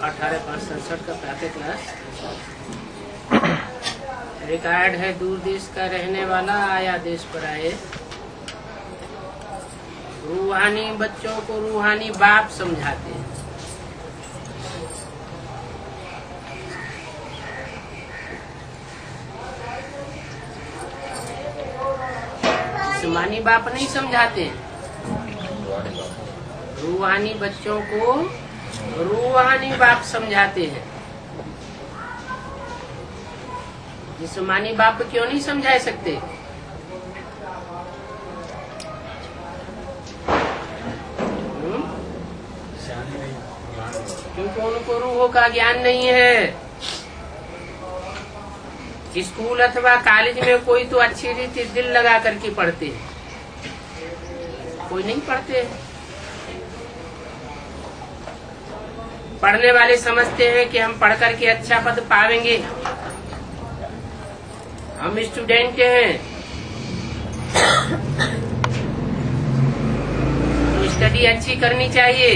18/5/67 का प्रातः class record है। दूर देश का रहने वाला आया देश पर आए। रूहानी बच्चों को रूहानी बाप समझाते हैं। जिस्मानी बाप नहीं समझाते हैं। रूहानी बच्चों को रूहानी बाप समझाते हैं। जिस्मानी बाप क्यों नहीं समझा सकते? क्योंकि उनको रूहों का ज्ञान नहीं है। स्कूल अथवा कॉलेज में कोई तो अच्छी रीति दिल लगा करके पढ़ते हैं, कोई नहीं पढ़ते। पढ़ने वाले समझते हैं कि हम पढ़ करके अच्छा पद पावेंगे, हम स्टूडेंट हैं तो स्टडी अच्छी करनी चाहिए।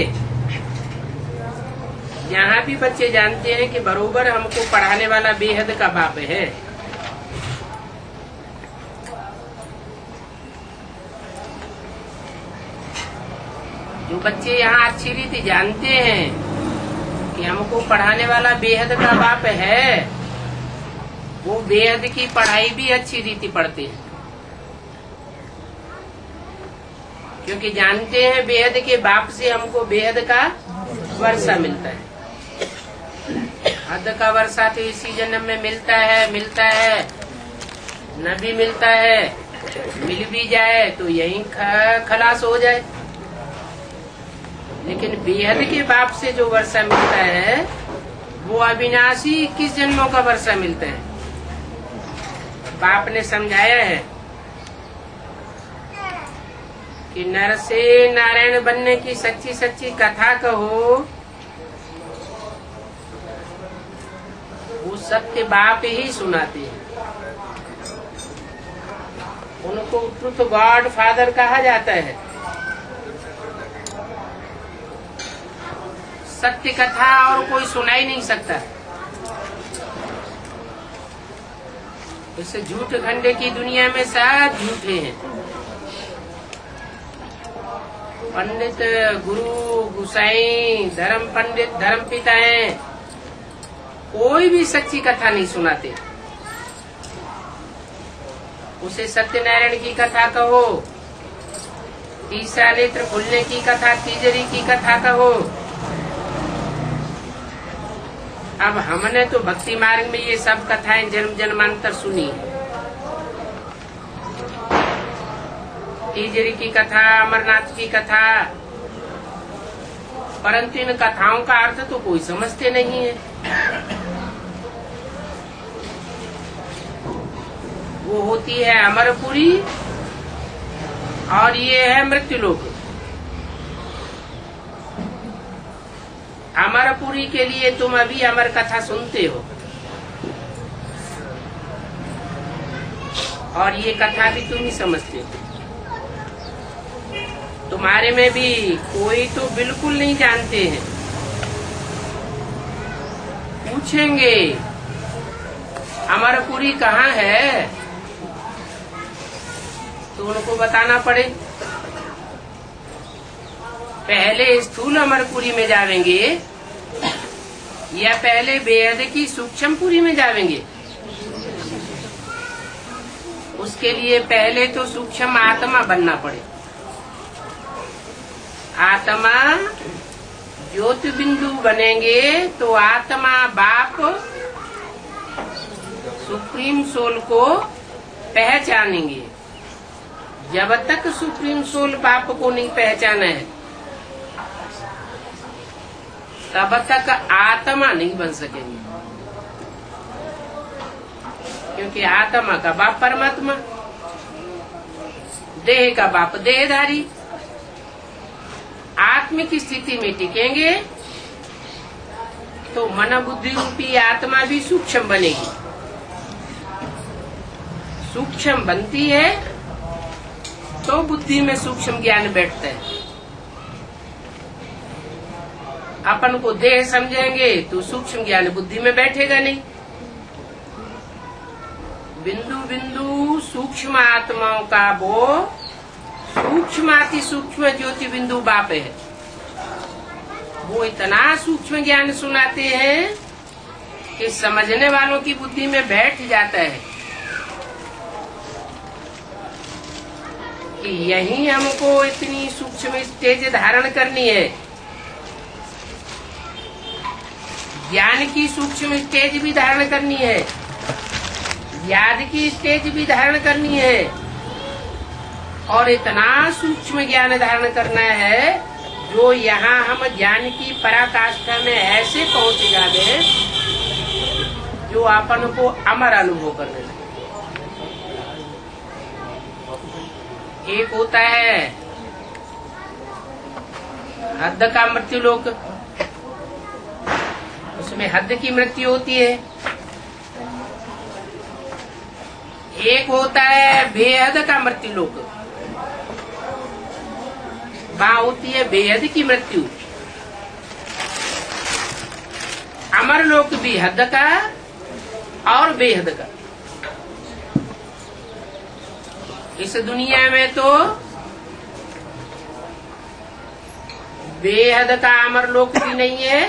यहाँ भी बच्चे जानते हैं कि बरोबर हमको पढ़ाने वाला बेहद का बाप है। जो बच्चे यहाँ अच्छी रीति जानते हैं कि हमको पढ़ाने वाला बेहद का बाप है, वो बेहद की पढ़ाई भी अच्छी रीति पढ़ते हैं, क्योंकि जानते हैं बेहद के बाप से हमको बेहद का वर्षा मिलता है। हद का वर्षा तो इसी जन्म में मिलता है, न भी मिलता है, मिल भी जाए तो यही खलास हो जाए। लेकिन बेहद के बाप से जो वर्षा मिलता है वो अविनाशी 21 जन्मों का वर्षा मिलता है। बाप ने समझाया है कि नर से नारायण बनने की सच्ची सच्ची कथा कहो, वो सत्य बाप ही सुनाते हैं। उनको ट्रुथ गॉड फादर कहा जाता है। सत्य कथा और कोई सुना ही नहीं सकता। इस झूठ खंडे की दुनिया में सब झूठे हैं। पंडित, गुरु, गुसाई, धर्म पंडित, धर्म पिता हैं, कोई भी सच्ची कथा नहीं सुनाते। उसे सत्यनारायण की कथा कहो, तीसरा नेत्र खुलने की कथा, तीजरी की कथा कहो। अब हमने तो भक्ति मार्ग में ये सब कथाएं जन्म जन्मांतर सुनी। तीजरी की कथा, अमरनाथ की कथा, परंतु इन कथाओं का अर्थ तो कोई समझते नहीं है। वो होती है अमरपुरी और ये है मृत्युलोक। अमरपुरी के लिए तुम अभी अमर कथा सुनते हो, और ये कथा भी तुम ही समझते हो। तुम्हारे में भी कोई तो बिल्कुल नहीं जानते हैं। पूछेंगे अमरपुरी कहाँ है, तो उनको बताना पड़े। पहले स्थूल अमरपुरी में जावेंगे या पहले बेहद की सूक्ष्मपुरी में जावेंगे? उसके लिए पहले तो सूक्ष्म आत्मा बनना पड़े। आत्मा ज्योति बिंदु बनेंगे तो आत्मा बाप सुप्रीम सोल को पहचानेंगे। जब तक सुप्रीम सोल बाप को नहीं पहचाना है तब तक आत्मा नहीं बन सकेंगे, क्योंकि आत्मा का बाप परमात्मा, देह का बाप देहधारी। आत्मिक स्थिति में टिकेंगे तो मन बुद्धि रूपी आत्मा भी सूक्ष्म बनेगी। सूक्ष्म बनती है तो बुद्धि में सूक्ष्म ज्ञान बैठता है। अपन को देह समझेंगे तो सूक्ष्म ज्ञान बुद्धि में बैठेगा नहीं। बिंदु बिंदु सूक्ष्म आत्माओं का वो सूक्ष्माति सूक्ष्म ज्योति बिंदु बाप है। वो इतना सूक्ष्म ज्ञान सुनाते हैं कि समझने वालों की बुद्धि में बैठ जाता है कि यही हमको इतनी सूक्ष्म स्टेज धारण करनी है। ज्ञान की सूक्ष्म स्टेज भी धारण करनी है, याद की स्टेज भी धारण करनी है, और इतना सूक्ष्म ज्ञान धारण करना है जो यहाँ हम ज्ञान की पराकाष्ठा में ऐसे पहुंच जावे जो अपन को अमर अनुभव करने लगे। एक होता है हद का मृत्यु लोक, उसमें हद की मृत्यु होती है। एक होता है बेहद का मृत्यु लोक, वहां होती है बेहद की मृत्यु। अमर लोक भी हद का और बेहद का। इस दुनिया में तो बेहद का अमर लोक भी नहीं है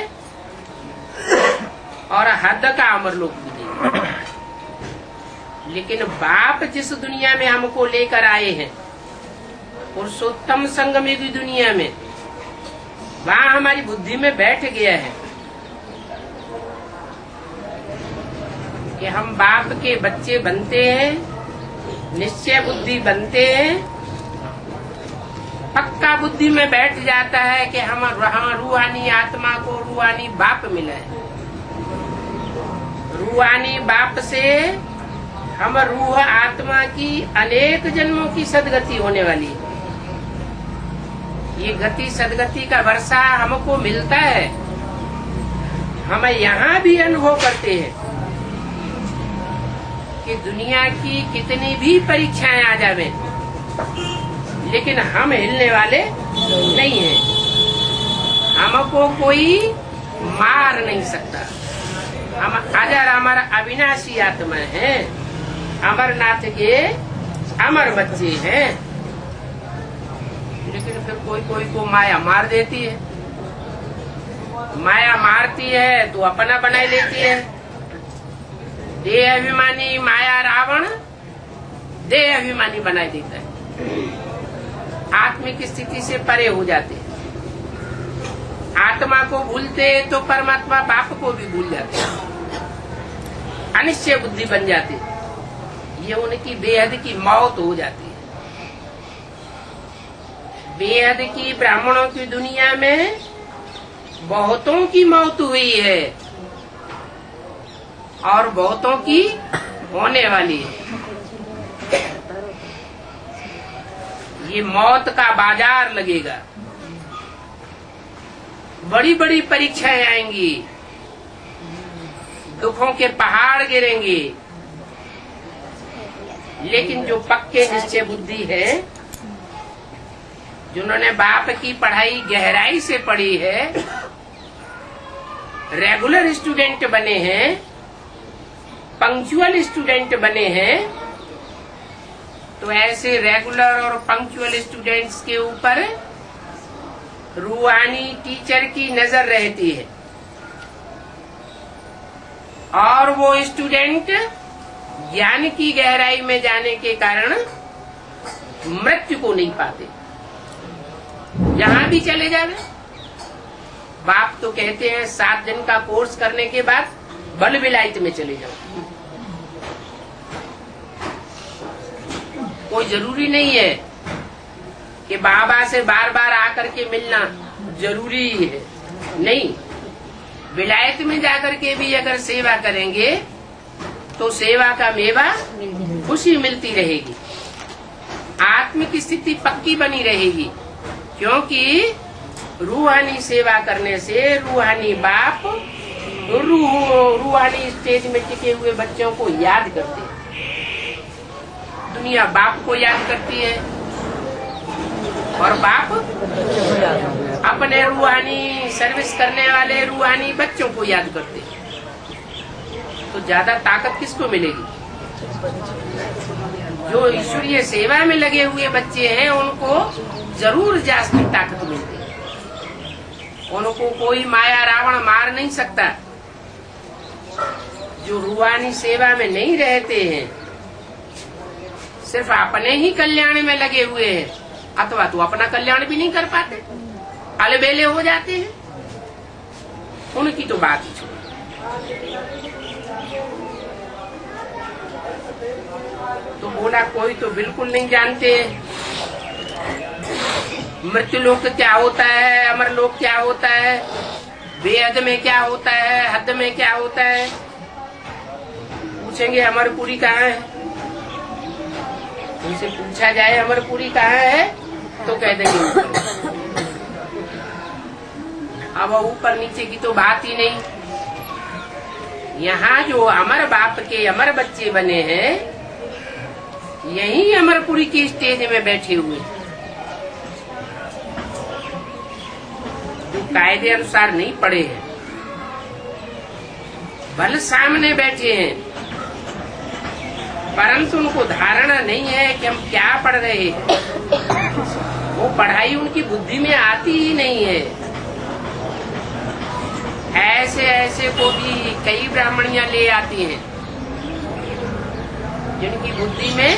और हद का अमर लोक भी नहीं है। लेकिन बाप जिस दुनिया में हमको लेकर आए हैं, पुरुषोत्तम संगम की दुनिया में, वहां हमारी बुद्धि में बैठ गया है कि हम बाप के बच्चे बनते हैं, निश्चय बुद्धि बनते हैं। पक्का बुद्धि में बैठ जाता है कि हम रूहानी आत्मा को रूहानी बाप मिला है। रूहानी बाप से हम रूह आत्मा की अनेक जन्मों की सदगति होने वाली है। ये गति सदगति का वर्षा हमको मिलता है, हम यहाँ भी अनुभव करते हैं कि दुनिया की कितनी भी परीक्षाएं आ जावे, लेकिन हम हिलने वाले नहीं हैं। हमको कोई मार नहीं सकता। हम अजर अमर अविनाशी आत्मा है, अमरनाथ के अमर बच्चे हैं। लेकिन फिर कोई कोई को माया मार देती है। माया मारती है तो अपना बना लेती है। देह अभिमानी माया रावण देह अभिमानी बना देता है। आत्मिक स्थिति से परे हो जाते हैं। आत्मा को भूलते तो परमात्मा बाप को भी भूल जाते हैं। अनिश्चय बुद्धि बन जाती है। ये उनकी बेहद की मौत हो जाती है। बेहद की ब्राह्मणों की दुनिया में बहुतों की मौत हुई है और बहुतों की होने वाली है। ये मौत का बाजार लगेगा। बड़ी बड़ी परीक्षाएं आएंगी, दुखों के पहाड़ गिरेंगे। लेकिन जो पक्के निश्चय बुद्धि है, जिन्होंने बाप की पढ़ाई गहराई से पढ़ी है, रेगुलर स्टूडेंट बने हैं, पंक्चुअल स्टूडेंट बने हैं, तो ऐसे रेगुलर और पंक्चुअल स्टूडेंट्स के ऊपर रूहानी टीचर की नजर रहती है और वो स्टूडेंट ज्ञान की गहराई में जाने के कारण मृत्यु को नहीं पाते। जहां भी चले जावे, बाप तो कहते हैं 7 दिन का कोर्स करने के बाद बल विलायत में चले जाओ। कोई जरूरी नहीं है कि बाबा से बार बार आकर के मिलना जरूरी है, नहीं। विलायत में जाकर के भी अगर सेवा करेंगे तो सेवा का मेवा खुशी मिलती रहेगी। आत्मिक स्थिति पक्की बनी रहेगी, क्योंकि रूहानी सेवा करने से रूहानी बाप रूहानी स्टेज में टिके हुए बच्चों को याद करते हैं। दुनिया बाप को याद करती है, और बाप अपने रूहानी सर्विस करने वाले रूहानी बच्चों को याद करते। तो ज्यादा ताकत किसको मिलेगी? जो ईश्वरीय सेवा में लगे हुए बच्चे हैं उनको जरूर जास्ती ताकत मिलती है। उनको कोई माया रावण मार नहीं सकता। जो रूहानी सेवा में नहीं रहते हैं, सिर्फ अपने ही कल्याण में लगे हुए हैं, अथवा तो अपना कल्याण भी नहीं कर पाते, अलबेले हो जाते हैं, उनकी तो बात ही छोड़। तो बोला कोई तो बिल्कुल नहीं जानते मृत्युलोक क्या होता है, अमरलोक क्या होता है, बेहद में क्या होता है, हद में क्या होता है। पूछेंगे अमरपुरी कहाँ है, उनसे पूछा जाए अमरपुरी कहाँ है तो कह देंगे ऊपर। अब ऊपर नीचे की तो बात ही नहीं। यहाँ जो अमर बाप के अमर बच्चे बने हैं, यही अमरपुरी की स्टेज में बैठे हुए, जो कायदे अनुसार नहीं पढ़े हैं, भले सामने बैठे हैं, परंतु उनको धारणा नहीं है कि हम क्या पढ़ रहे हैं। वो पढ़ाई उनकी बुद्धि में आती ही नहीं है। ऐसे ऐसे को भी कई ब्राह्मणियां ले आती हैं जिनकी बुद्धि में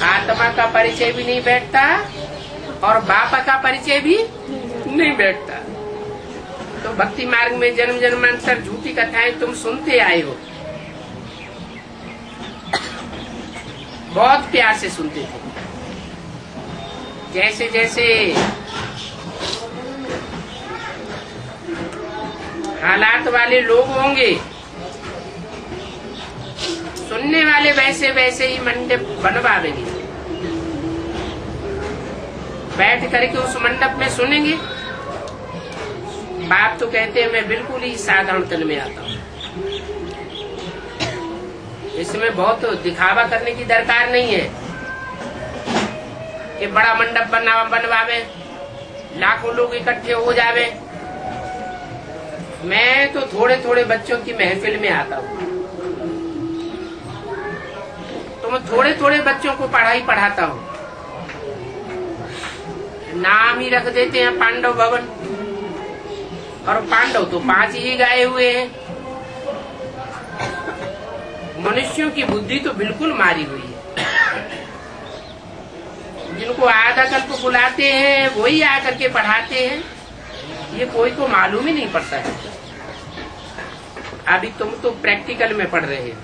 आत्मा का परिचय भी नहीं बैठता और बाप का परिचय भी नहीं बैठता। तो भक्ति मार्ग में जन्म जन्मांतर झूठी कथाएं तुम सुनते आए हो, बहुत प्यार से सुनते थे। जैसे जैसे हालात वाले लोग होंगे, सुनने वाले वैसे वैसे ही मंडप बनवाएंगे, बैठ करके उस मंडप में सुनेंगे। बाप तो कहते हैं मैं बिल्कुल ही साधारण तन में आता हूँ, इसमें बहुत दिखावा करने की दरकार नहीं है कि बड़ा मंडप बनवावे, लाखों लोग इकट्ठे हो जावे। मैं तो थोड़े थोड़े बच्चों की महफिल में आता हूँ, तो मैं थोड़े थोड़े बच्चों को पढ़ाई पढ़ाता हूँ। नाम ही रख देते हैं पांडव भवन, और पांडव तो 5 ही गाए हुए हैं। मनुष्यों की बुद्धि तो बिल्कुल मारी हुई है। जिनको आधा कल्प बुलाते हैं वही आकर के पढ़ाते हैं, ये कोई को मालूम ही नहीं पड़ता है। अभी तुम तो प्रैक्टिकल में पढ़ रहे हो।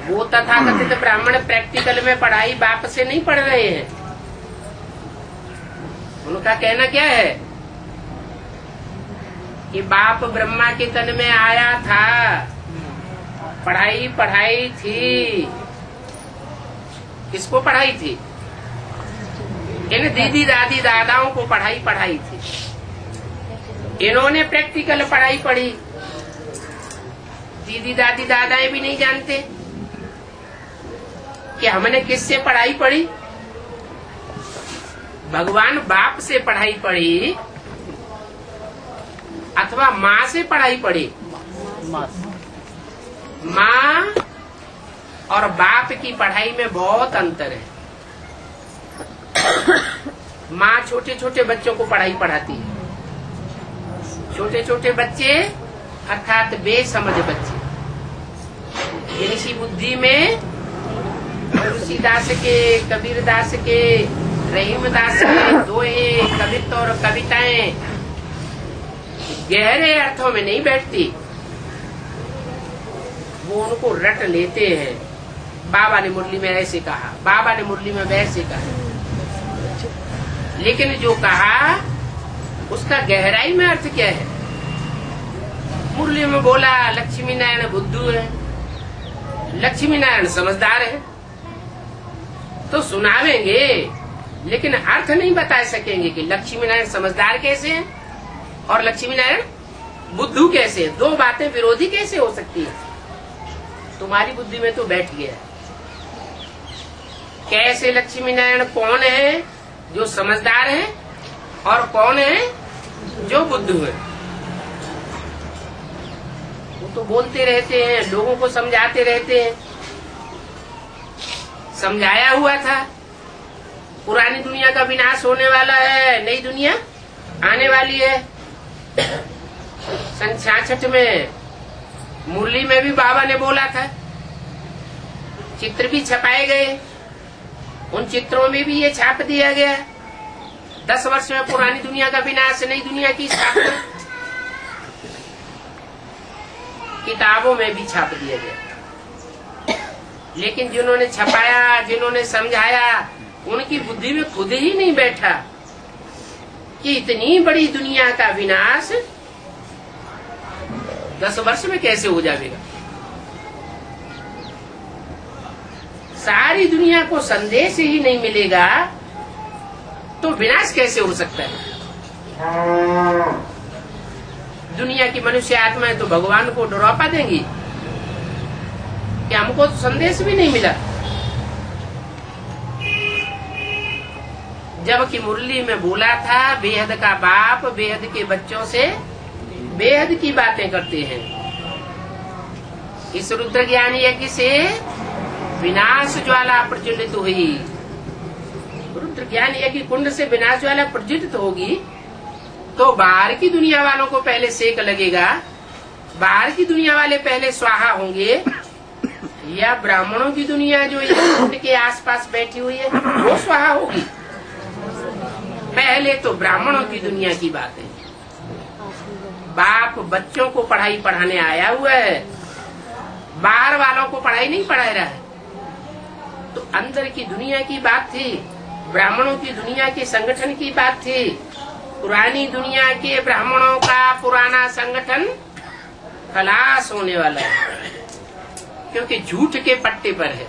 वो तथाकथित ब्राह्मण प्रैक्टिकल में पढ़ाई बाप से नहीं पढ़ रहे हैं। उनका कहना क्या है कि बाप ब्रह्मा के तन में आया था, पढ़ाई पढ़ाई थी। किसको पढ़ाई थी? इन दीदी दादी दादाओं को पढ़ाई पढ़ाई थी। इन्होंने प्रैक्टिकल पढ़ाई पढ़ी। दीदी दादी दादाएं भी नहीं जानते कि हमने किससे पढ़ाई पढ़ी। भगवान बाप से पढ़ाई पढ़ी अथवा माँ से पढ़ाई पढ़ी। माँ और बाप की पढ़ाई में बहुत अंतर है। माँ छोटे छोटे बच्चों को पढ़ाई पढ़ाती है। छोटे छोटे बच्चे अर्थात बेसमझ बच्चे, जिनकी बुद्धि में तुलसीदास के, कबीरदास के, रहीमदास के दोहे, कवित्व और कविताएं गहरे अर्थों में नहीं बैठती, वो उनको रट लेते हैं। बाबा ने मुरली में ऐसे कहा, बाबा ने मुरली में वैसे कहा, लेकिन जो कहा उसका गहराई में अर्थ क्या है? मुरली में बोला लक्ष्मी नारायण बुद्धू है, लक्ष्मी नारायण समझदार है, तो सुनावेंगे, लेकिन अर्थ नहीं बता सकेंगे कि लक्ष्मी नारायण समझदार कैसे हैं और लक्ष्मी नारायण बुद्धू कैसे है। दो बातें विरोधी कैसे हो सकती है? तुम्हारी बुद्धि में तो बैठ गया है। कैसे लक्ष्मी नारायण कौन है? जो समझदार है, और कौन है? जो बुद्धू है। वो तो बोलते रहते हैं, लोगों को समझाते रहते हैं। समझाया हुआ था पुरानी दुनिया का विनाश होने वाला है, नई दुनिया आने वाली है। सन 66 में मुरली में भी बाबा ने बोला था, चित्र भी छपाए गए, उन चित्रों में भी ये छाप दिया गया, 10 वर्ष में पुरानी दुनिया का विनाश, नई दुनिया की स्थापना, किताबों में भी छाप दिया गया। लेकिन जिन्होंने छपाया, जिन्होंने समझाया, उनकी बुद्धि में खुद ही नहीं बैठा कि इतनी बड़ी दुनिया का विनाश 10 वर्ष में कैसे हो जाएगा। सारी दुनिया को संदेश ही नहीं मिलेगा तो विनाश कैसे हो सकता है। दुनिया की मनुष्य आत्माएं तो भगवान को डरवा देंगी कि हमको तो संदेश भी नहीं मिला। जबकि मुरली में बोला था, बेहद का बाप बेहद के बच्चों से बेहद की बातें करते हैं। इस रुद्र ज्ञान यज्ञ से विनाश ज्वाला प्रज्वलित हुई। रुद्र ज्ञान यज्ञ कुंड से विनाश ज्वाला प्रज्वलित होगी तो बाहर की दुनिया वालों को पहले सेक लगेगा, बाहर की दुनिया वाले पहले स्वाहा होंगे, या ब्राह्मणों की दुनिया जो ये कुंड के आसपास बैठी हुई है वो स्वाहा होगी। पहले तो ब्राह्मणों की दुनिया की बात है। बाप बच्चों को पढ़ाई पढ़ाने आया हुआ है, बाहर वालों को पढ़ाई नहीं पढ़ा रहा है। तो अंदर की दुनिया की बात थी, ब्राह्मणों की दुनिया के संगठन की बात थी। पुरानी दुनिया के ब्राह्मणों का पुराना संगठन खलास होने वाला है, क्योंकि झूठ के पट्टे पर है,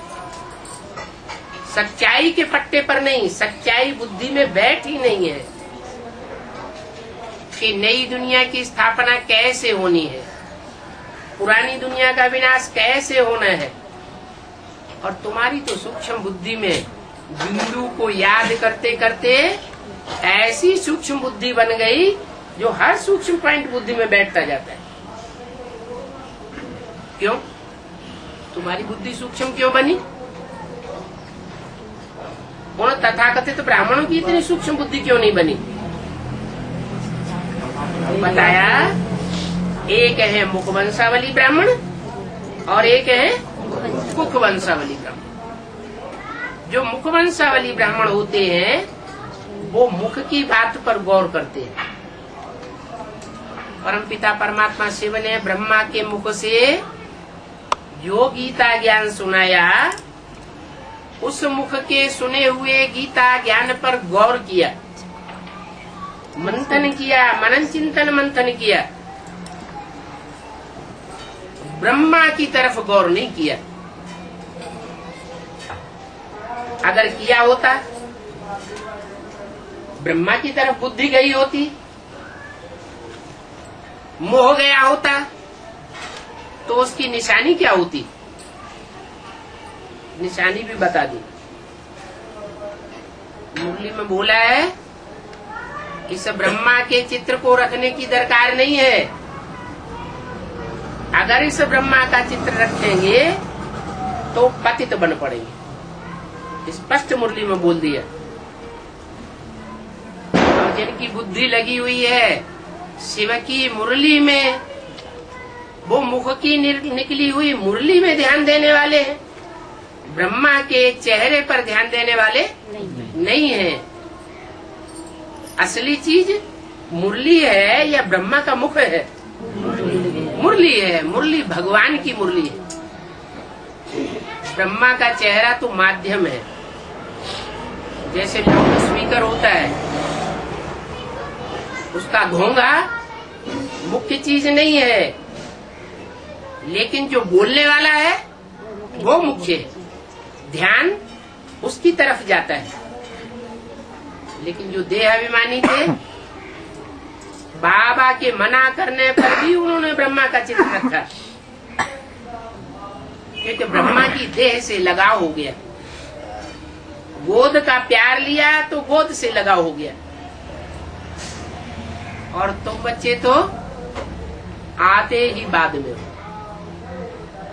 सच्चाई के पट्टे पर नहीं। सच्चाई बुद्धि में बैठ ही नहीं है कि नई दुनिया की स्थापना कैसे होनी है, पुरानी दुनिया का विनाश कैसे होना है। और तुम्हारी तो सूक्ष्म बुद्धि में बिंदु को याद करते करते ऐसी सूक्ष्म बुद्धि बन गई जो हर सूक्ष्म पॉइंट बुद्धि में बैठता जाता है। क्यों? तुम्हारी बुद्धि सूक्ष्म क्यों बनी? उन तथाकथित ब्राह्मणों की इतनी सूक्ष्म बुद्धि क्यों नहीं बनी? बताया, एक है मुखवंशावली ब्राह्मण और एक है कुखवंशावली ब्राह्मण। जो मुखवंशावली ब्राह्मण होते हैं वो मुख की बात पर गौर करते हैं। परमपिता परमात्मा शिव ने ब्रह्मा के मुख से जो गीता ज्ञान सुनाया, उस मुख के सुने हुए गीता ज्ञान पर गौर किया, मंथन किया, मनन चिंतन मंथन किया। ब्रह्मा की तरफ गौर नहीं किया। अगर किया होता, ब्रह्मा की तरफ बुद्धि गई होती, मोह गया होता, तो उसकी निशानी क्या होती? निशानी भी बता दी। मुरली में बोला है, इस ब्रह्मा के चित्र को रखने की दरकार नहीं है। अगर इस ब्रह्मा का चित्र रखेंगे तो पतित बन पड़ेंगे। स्पष्ट मुरली में बोल दिया। और जिनकी बुद्धि लगी हुई है शिव की मुरली में, वो मुख की निकली हुई मुरली में ध्यान देने वाले हैं, ब्रह्मा के चेहरे पर ध्यान देने वाले नहीं है। असली चीज मुरली है या ब्रह्मा का मुख है? मुरली है। मुरली भगवान की मुरली है। ब्रह्मा का चेहरा तो माध्यम है। जैसे लाउड स्पीकर होता है, उसका घोंघा मुख्य चीज नहीं है, लेकिन जो बोलने वाला है वो मुख्य है। ध्यान उसकी तरफ जाता है। लेकिन जो देहाभिमानी थे, बाबा के मना करने पर भी उन्होंने ब्रह्मा का चित्र रखा, क्योंकि ब्रह्मा की देह से लगाव हो गया। गोद का प्यार लिया तो गोद से लगाव हो गया। और तुम बच्चे तो आते ही बाद में हो।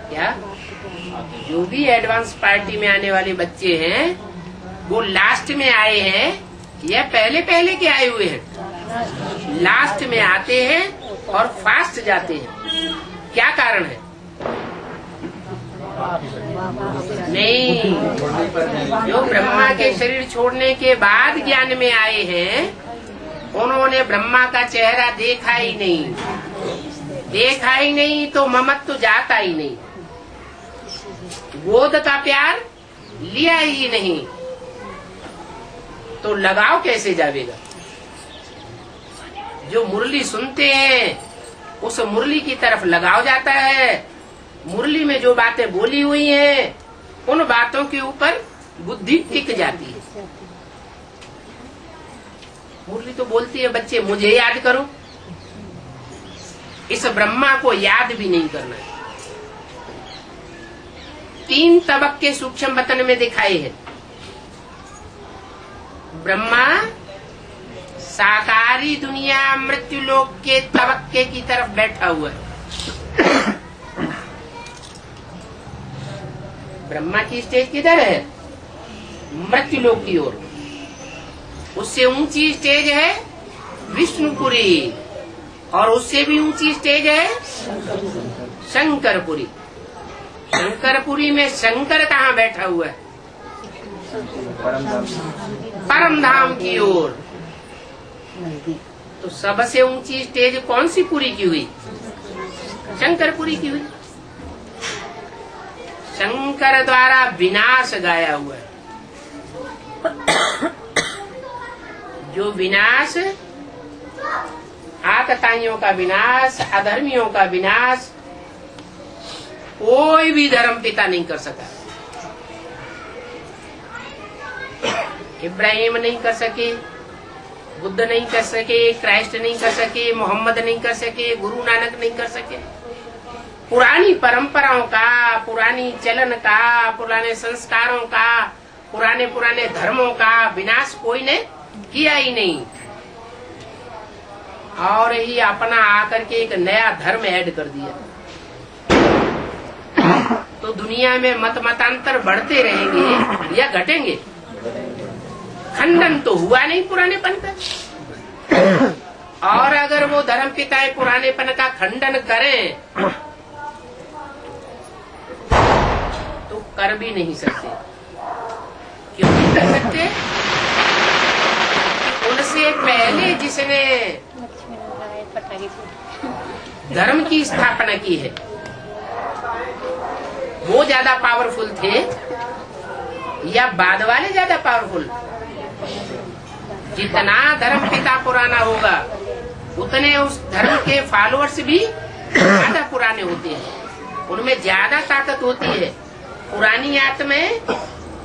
क्या जो भी एडवांस पार्टी में आने वाले बच्चे हैं वो लास्ट में आए हैं या पहले पहले के आए हुए हैं? लास्ट में आते हैं और फास्ट जाते हैं। क्या कारण है? नहीं, जो ब्रह्मा के शरीर छोड़ने के बाद ज्ञान में आए हैं उन्होंने ब्रह्मा का चेहरा देखा ही नहीं। देखा ही नहीं तो ममत्व तो जाता ही नहीं। गोद का प्यार लिया ही नहीं तो लगाव कैसे जावेगा? जो मुरली सुनते हैं उस मुरली की तरफ लगाव जाता है। मुरली में जो बातें बोली हुई हैं उन बातों के ऊपर बुद्धि टिक जाती है। मुरली तो बोलती है बच्चे मुझे याद करो, इस ब्रह्मा को याद भी नहीं करना है। 3 तबक्के सूक्ष्म वतन में दिखाए हैं। ब्रह्मा साकारी दुनिया मृत्यु लोक के तबक्के की तरफ बैठा हुआ है। ब्रह्मा की स्टेज किधर है? मृत्यु लोक की ओर। उससे ऊंची स्टेज है विष्णुपुरी और उससे भी ऊंची स्टेज है शंकरपुरी। शंकरपुरी में शंकर कहाँ बैठा हुआ है? परम धाम की ओर। तो सबसे ऊंची स्टेज कौन सी पुरी की हुई? शंकरपुरी की हुई। शंकर द्वारा विनाश गाया हुआ है। जो विनाश, आतताइयों का विनाश, अधर्मियों का विनाश कोई भी धर्म पिता नहीं कर सका। इब्राहिम नहीं कर सके, बुद्ध नहीं कर सके, क्राइस्ट नहीं कर सके, मोहम्मद नहीं कर सके, गुरु नानक नहीं कर सके। पुरानी परंपराओं का, पुरानी चलन का, पुराने संस्कारों का, पुराने पुराने धर्मों का विनाश कोई ने किया ही नहीं। और ही अपना आकर के एक नया धर्म ऐड कर दिया। तो दुनिया में मतांतर बढ़ते रहेंगे या घटेंगे? खंडन तो हुआ नहीं पुरानेपन का। और अगर वो धर्म पिताएं पुरानेपन का खंडन करें तो कर भी नहीं सकते। क्यों नहीं कर सकते? उनसे पहले जिसने धर्म की स्थापना की है वो ज्यादा पावरफुल थे या बाद वाले ज्यादा पावरफुल? जितना धर्म पिता पुराना होगा उतने उस धर्म के फॉलोअर्स भी ज्यादा पुराने होते हैं, उनमें ज्यादा ताकत होती है। पुरानी आत्माएं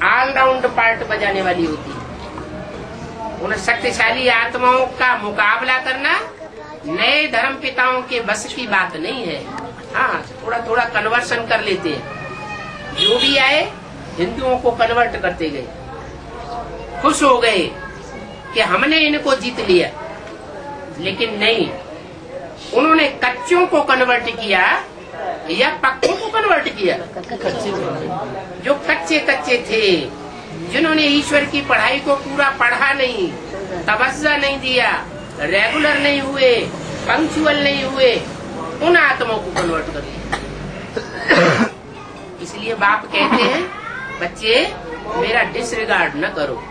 ऑलराउंड पार्ट बजाने वाली होती है। उन शक्तिशाली आत्माओं का मुकाबला करना नए धर्म पिताओं के बस की बात नहीं है। हाँ, थोड़ा थोड़ा कन्वर्सन कर लेते हैं। जो भी आए हिंदुओं को कन्वर्ट करते गए, खुश हो गए कि हमने इनको जीत लिया। लेकिन नहीं, उन्होंने कच्चों को कन्वर्ट किया या पक्कों को कन्वर्ट किया? जो कच्चे कच्चे थे, जिन्होंने ईश्वर की पढ़ाई को पूरा पढ़ा नहीं, तवज्जो नहीं दिया, रेगुलर नहीं हुए, पंक्चुअल नहीं हुए, उन आत्माओं को कन्वर्ट कर दिया। इसलिए बाप कहते हैं बच्चे मेरा डिसरिगार्ड न करो।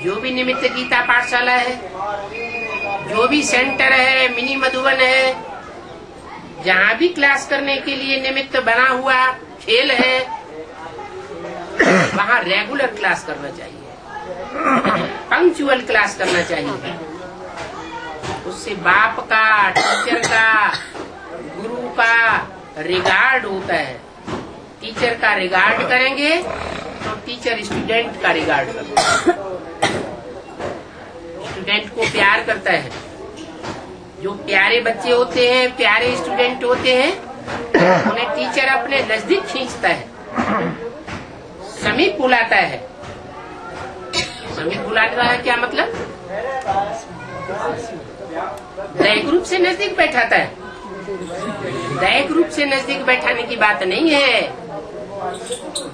जो भी निमित्त गीता पाठशाला है, जो भी सेंटर है, मिनी मधुबन है, जहाँ भी क्लास करने के लिए निमित्त बना हुआ खेल है, वहाँ रेगुलर क्लास करना चाहिए, पंक्चुअल क्लास करना चाहिए। उससे बाप का, टीचर का, गुरु का रिगार्ड होता है। टीचर का रिगार्ड करेंगे तो टीचर स्टूडेंट का रिगार्ड करता है, स्टूडेंट को प्यार करता है। जो प्यारे बच्चे होते हैं, प्यारे स्टूडेंट होते हैं, उन्हें टीचर अपने नजदीक खींचता है। समीप बुलाता है। समीप बुलाता है क्या मतलब? दैहिक रूप से नजदीक बैठाता है। दैहिक रूप से नजदीक बैठाने की बात नहीं है।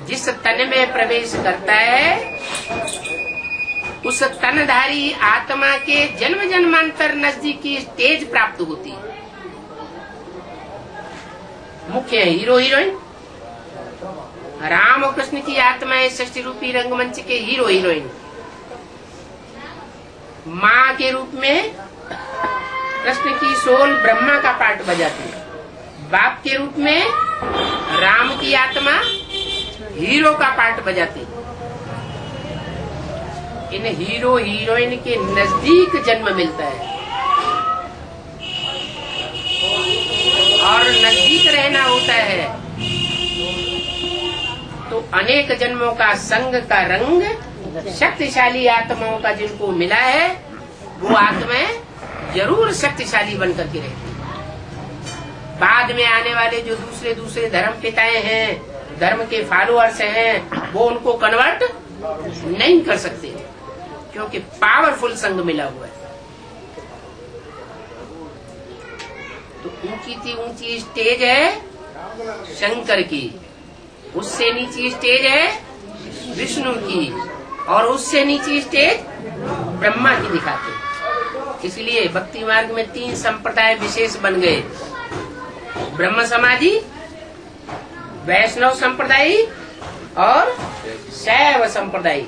जिस तन में प्रवेश करता है उस तनधारी आत्मा के जन्म जन्मांतर नजदीकी स्टेज प्राप्त होती है। मुख्य हीरो हीरोइन राम और कृष्ण की आत्माएं सृष्टि रूपी रंगमंच के हीरो हीरोइन। माँ के रूप में कृष्ण की सोल ब्रह्मा का पार्ट बजाती है। बाप के रूप में राम की आत्मा हीरो का पार्ट बजाती है। इन हीरो हीरोइन के नजदीक जन्म मिलता है और नजदीक रहना होता है तो अनेक जन्मों का संग का रंग शक्तिशाली आत्माओं का जिनको मिला है वो आत्माएं जरूर शक्तिशाली बनकर के रहती है। बाद में आने वाले जो दूसरे धर्म पिताएं हैं, धर्म के फॉलोअर्स हैं, वो उनको कन्वर्ट नहीं कर सकते क्योंकि पावरफुल संग मिला हुआ है। तो ऊंची स्टेज है शंकर की, उससे नीची स्टेज है विष्णु की और उससे नीची स्टेज ब्रह्मा की दिखाते हैं। इसलिए भक्ति मार्ग में 3 संप्रदाय विशेष बन गए, ब्रह्म समाधि, वैष्णव संप्रदाय और शैव संप्रदाय।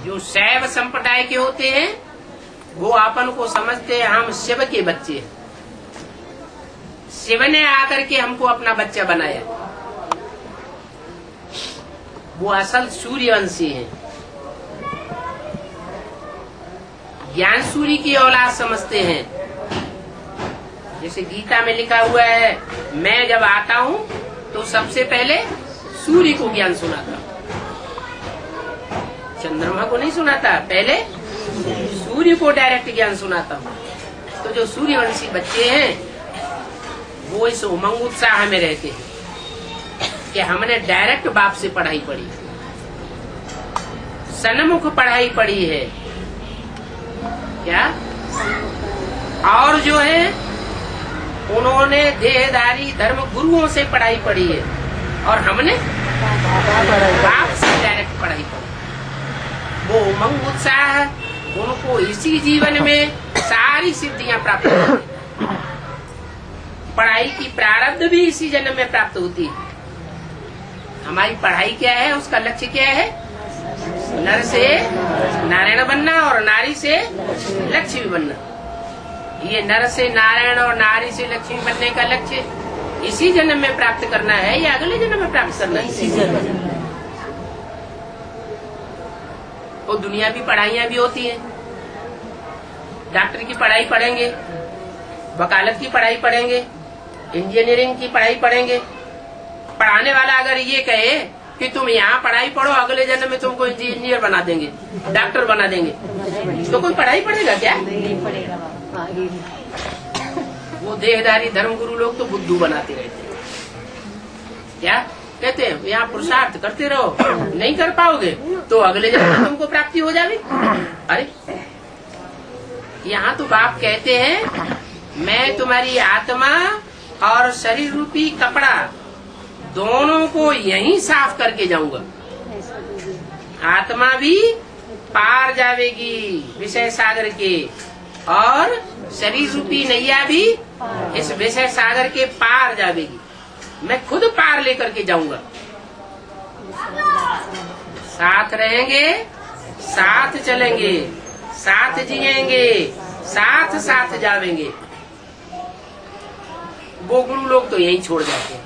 जो शैव संप्रदाय के होते हैं वो अपन को समझते हैं हम शिव के बच्चे हैं, शिव ने आकर के हमको अपना बच्चा बनाया। वो असल सूर्यवंशी हैं, ज्ञान सूर्य की औलाद समझते हैं। जैसे गीता में लिखा हुआ है, मैं जब आता हूँ तो सबसे पहले सूर्य को ज्ञान सुनाता हूँ, चंद्रमा को नहीं सुनाता, पहले सूर्य को डायरेक्ट ज्ञान सुनाता हूँ। तो जो सूर्यवंशी बच्चे हैं वो इस उमंग उत्साह में रहते हैं कि हमने डायरेक्ट बाप से पढ़ाई पढ़ी, सन्मुख पढ़ाई पढ़ी है क्या, और जो है उन्होंने देहधारी धर्म गुरुओं से पढ़ाई पढ़ी है और हमने बाप से डायरेक्ट पढ़ाई पढ़ी। वो उमंग उत्साह उनको इसी जीवन में सारी सिद्धियां प्राप्त होती है। पढ़ाई की प्रारब्ध भी इसी जन्म में प्राप्त होती है। हमारी पढ़ाई क्या है, उसका लक्ष्य क्या है? नर से नारायण बनना और नारी से लक्ष्मी बनना। ये नर से नारायण और नारी से लक्ष्मी बनने का लक्ष्य इसी जन्म में प्राप्त करना है या अगले जन्म में प्राप्त करना है? इसी जन्म। और दुनियावी पढ़ाइयाँ भी होती हैं। डॉक्टर की पढ़ाई पढ़ेंगे, वकालत की पढ़ाई पढ़ेंगे, इंजीनियरिंग की पढ़ाई पढ़ेंगे। पढ़ाने वाला अगर ये कहे कि तुम यहाँ पढ़ाई पढ़ो, अगले जन्म में तुमको इंजीनियर बना देंगे, डॉक्टर बना देंगे, तो कोई पढ़ाई पढ़ेगा क्या? नहीं पढ़ेगा। वो देहधारी धर्मगुरु लोग तो बुद्धू बनाते रहते हैं। क्या कहते हैं? यहाँ पुरुषार्थ करते रहो, नहीं कर पाओगे तो अगले जन्म में तुमको प्राप्ति हो जाएगी। अरे यहाँ तो बाप कहते हैं मैं तुम्हारी आत्मा और शरीर रूपी कपड़ा दोनों को यहीं साफ करके जाऊंगा। आत्मा भी पार जावेगी विषय सागर के और शरीर रूपी नैया भी इस विषय सागर के पार जावेगी। मैं खुद पार लेकर के जाऊंगा। साथ रहेंगे, साथ चलेंगे, साथ जिएंगे, साथ साथ जावेंगे। वो गुरु लोग तो यहीं छोड़ जाते हैं।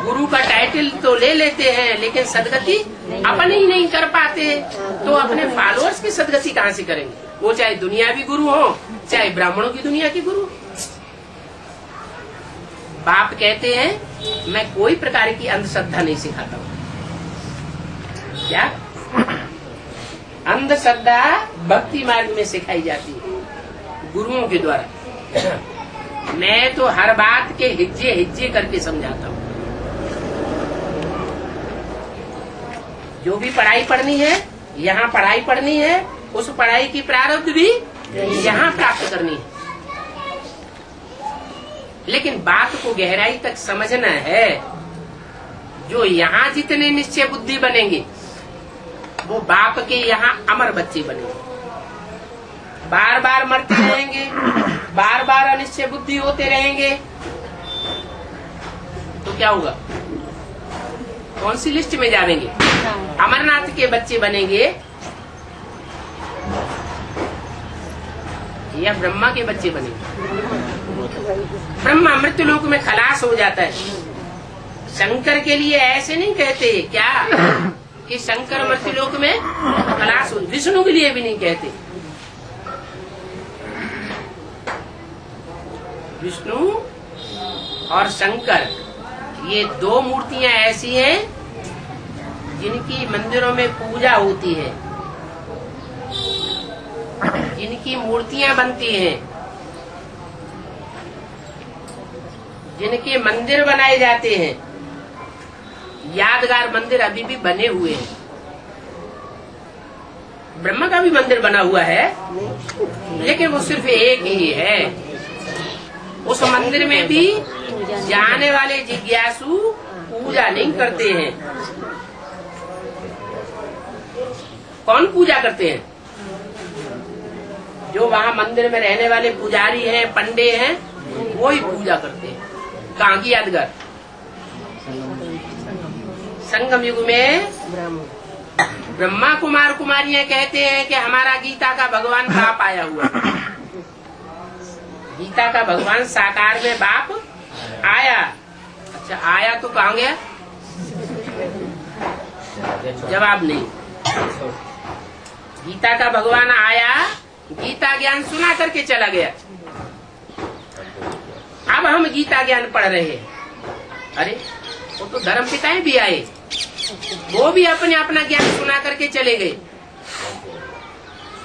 गुरु का टाइटल तो ले लेते हैं लेकिन सदगति अपन ही नहीं कर पाते, तो अपने फॉलोअर्स की सदगति कहाँ से करेंगे? वो चाहे दुनियावी गुरु हो, चाहे ब्राह्मणों की दुनिया के गुरु। बाप कहते हैं मैं कोई प्रकार की अंधश्रद्धा नहीं सिखाता हूँ। क्या अंधश्रद्धा भक्ति मार्ग में सिखाई जाती है गुरुओं के द्वारा। मैं तो हर बात के हिज्जे हिज्जे करके समझाता हूँ। जो भी पढ़ाई पढ़नी है, यहाँ पढ़ाई पढ़नी है, उस पढ़ाई की प्रारब्ध भी यहाँ प्राप्त करनी है। लेकिन बात को गहराई तक समझना है। जो यहाँ जितने निश्चय बुद्धि बनेंगे वो बाप के यहाँ अमर बच्चे बनेंगे। बार बार मरते रहेंगे, बार बार अनिश्चय बुद्धि होते रहेंगे, तो क्या होगा? कौन सी लिस्ट में जाएंगे? अमरनाथ के बच्चे बनेंगे या ब्रह्मा के बच्चे बनेंगे? ब्रह्मा मृत्यु लोक में खलास हो जाता है। शंकर के लिए ऐसे नहीं कहते क्या कि शंकर मृत्यु लोक में खलास हो, विष्णु के लिए भी नहीं कहते। विष्णु और शंकर ये दो मूर्तियां ऐसी हैं जिनकी मंदिरों में पूजा होती है, जिनकी मूर्तियां बनती हैं, जिनके मंदिर बनाए जाते हैं। यादगार मंदिर अभी भी बने हुए हैं। ब्रह्मा का भी मंदिर बना हुआ है, लेकिन वो सिर्फ एक ही है। उस मंदिर में भी जाने वाले जिज्ञासु पूजा नहीं करते हैं। कौन पूजा करते हैं? जो वहाँ मंदिर में रहने वाले पुजारी हैं, पंडे हैं, वो ही पूजा करते हैं। कहाँ की यादगार? संगम युग में ब्रह्मा कुमार कुमारियां कहते हैं कि हमारा गीता का भगवान बाप आया हुआ। गीता का भगवान साकार में बाप आया। अच्छा, आया तो कहाँ गया? जवाब नहीं। गीता का भगवान आया, गीता ज्ञान सुना करके चला गया। अब हम गीता ज्ञान पढ़ रहे हैं। अरे वो तो धर्म पिताएं भी आए, वो भी अपने अपना ज्ञान सुना करके चले गए।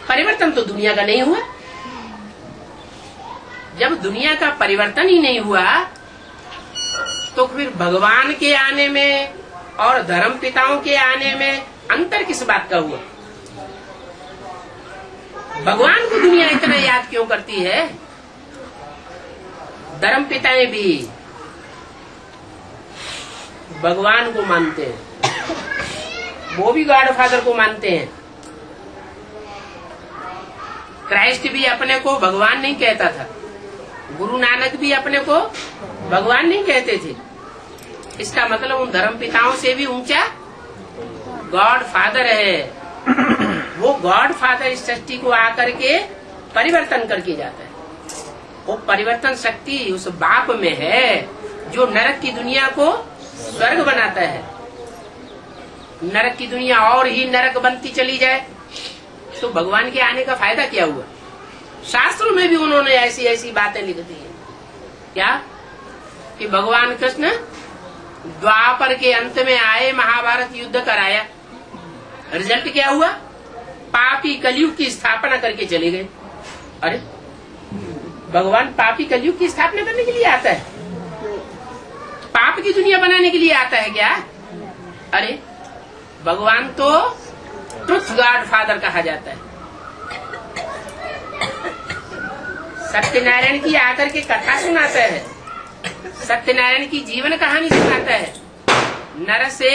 परिवर्तन तो दुनिया का नहीं हुआ। जब दुनिया का परिवर्तन ही नहीं हुआ तो फिर भगवान के आने में और धर्म पिताओं के आने में अंतर किस बात का हुआ? भगवान को दुनिया इतना याद क्यों करती है? धर्म पिताएं भी भगवान को मानते हैं, वो भी गॉड फादर को मानते हैं। क्राइस्ट भी अपने को भगवान नहीं कहता था, गुरु नानक भी अपने को भगवान नहीं कहते थे। इसका मतलब उन धर्म पिताओं से भी ऊंचा गॉड फादर है। वो गॉड फादर इस सृष्टि को आकर के परिवर्तन करके जाता है। वो परिवर्तन शक्ति उस बाप में है जो नरक की दुनिया को स्वर्ग बनाता है। नरक की दुनिया और ही नरक बनती चली जाए तो भगवान के आने का फायदा क्या हुआ? शास्त्रों में भी उन्होंने ऐसी ऐसी बातें लिख दी है। क्या कि भगवान कृष्ण द्वापर के अंत में आए, महाभारत युद्ध कराया, रिजल्ट क्या हुआ? पापी कलयुग की स्थापना करके चले गए। अरे भगवान पापी कलयुग की स्थापना करने के लिए आता है? पाप की दुनिया बनाने के लिए आता है क्या? अरे भगवान तो ट्रुथ गॉड फादर कहा जाता है। सत्यनारायण की आकर के कथा सुनाता है, सत्यनारायण की जीवन कहानी सुनाता है। नर से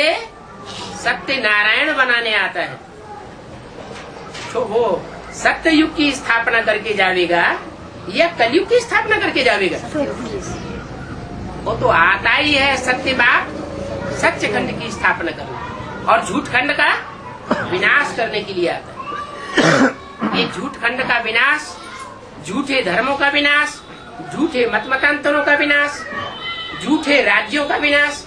सत्यनारायण बनाने आता है। तो वो सत्य युग की स्थापना करके जावेगा या कलयुग की स्थापना करके जावेगा? वो तो आता ही है सत्य बाप सच्चे खंड की स्थापना करने और झूठ खंड का विनाश करने के लिए आता है। ये झूठ खंड का विनाश, झूठे धर्मों का विनाश, झूठे मत मतांतरों का विनाश, झूठे राज्यों का विनाश,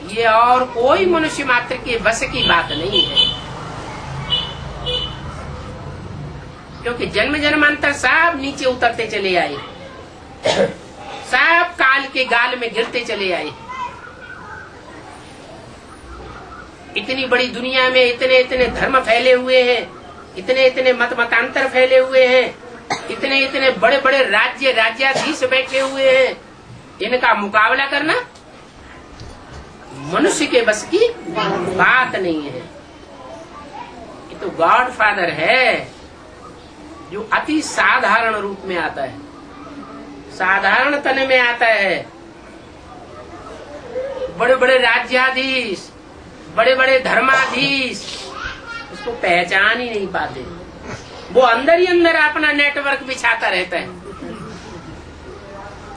ये और कोई मनुष्य मात्र के बस की बात नहीं है। क्योंकि जन्म जन्मांतर सब नीचे उतरते चले आए, सब काल के गाल में गिरते चले आए। इतनी बड़ी दुनिया में इतने इतने धर्म फैले हुए हैं, इतने इतने मत मतांतर फैले हुए हैं, इतने इतने बड़े बड़े राज्य राज्याधीश बैठे हुए हैं। इनका मुकाबला करना मनुष्य के बस की बात नहीं है। ये तो गॉड फादर है जो अति साधारण रूप में आता है, साधारण तन में आता है। बड़े बड़े राज्याधीश, बड़े बड़े धर्माधीश उसको पहचान ही नहीं पाते। वो अंदर ही अंदर अपना नेटवर्क बिछाता रहता है,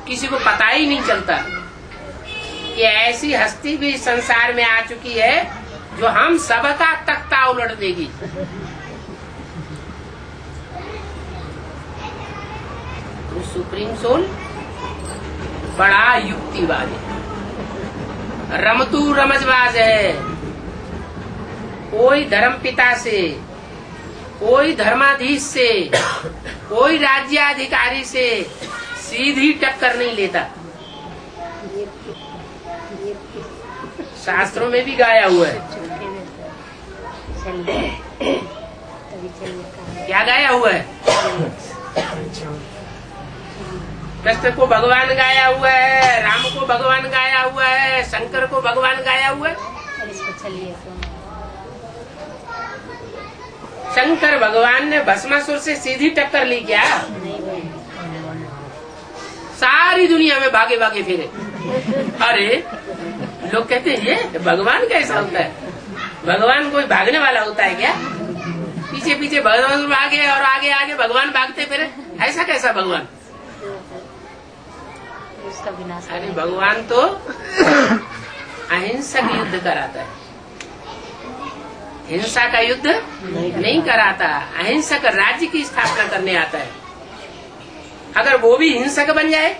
किसी को पता ही नहीं चलता कि ऐसी हस्ती भी संसार में आ चुकी है जो हम सबका तख्ता उलट देगी। तो सुप्रीम सोल बड़ा युक्तिवादी, रमतू रमजबाज है। कोई धर्म पिता से, कोई धर्माधीश से, कोई राज्याधिकारी से सीधी टक्कर नहीं लेता। शास्त्रों में भी गाया हुआ है। क्या गाया हुआ है? कृष्ण को भगवान गाया हुआ है, राम को भगवान गाया हुआ है, शंकर को भगवान गाया हुआ है। शंकर भगवान ने भस्मासुर से सीधी टक्कर ली क्या? सारी दुनिया में भागे भागे फिरे। अरे लोग कहते हैं ये भगवान कैसा होता है? भगवान कोई भागने वाला होता है क्या? पीछे पीछे भगवान भागे और आगे आगे भगवान भागते फिरे, ऐसा कैसा भगवान? अरे भगवान तो अहिंसक युद्ध कराता है, हिंसा का युद्ध नहीं कराता। अहिंसक राज्य की स्थापना करने आता है। अगर वो भी हिंसक बन जाए,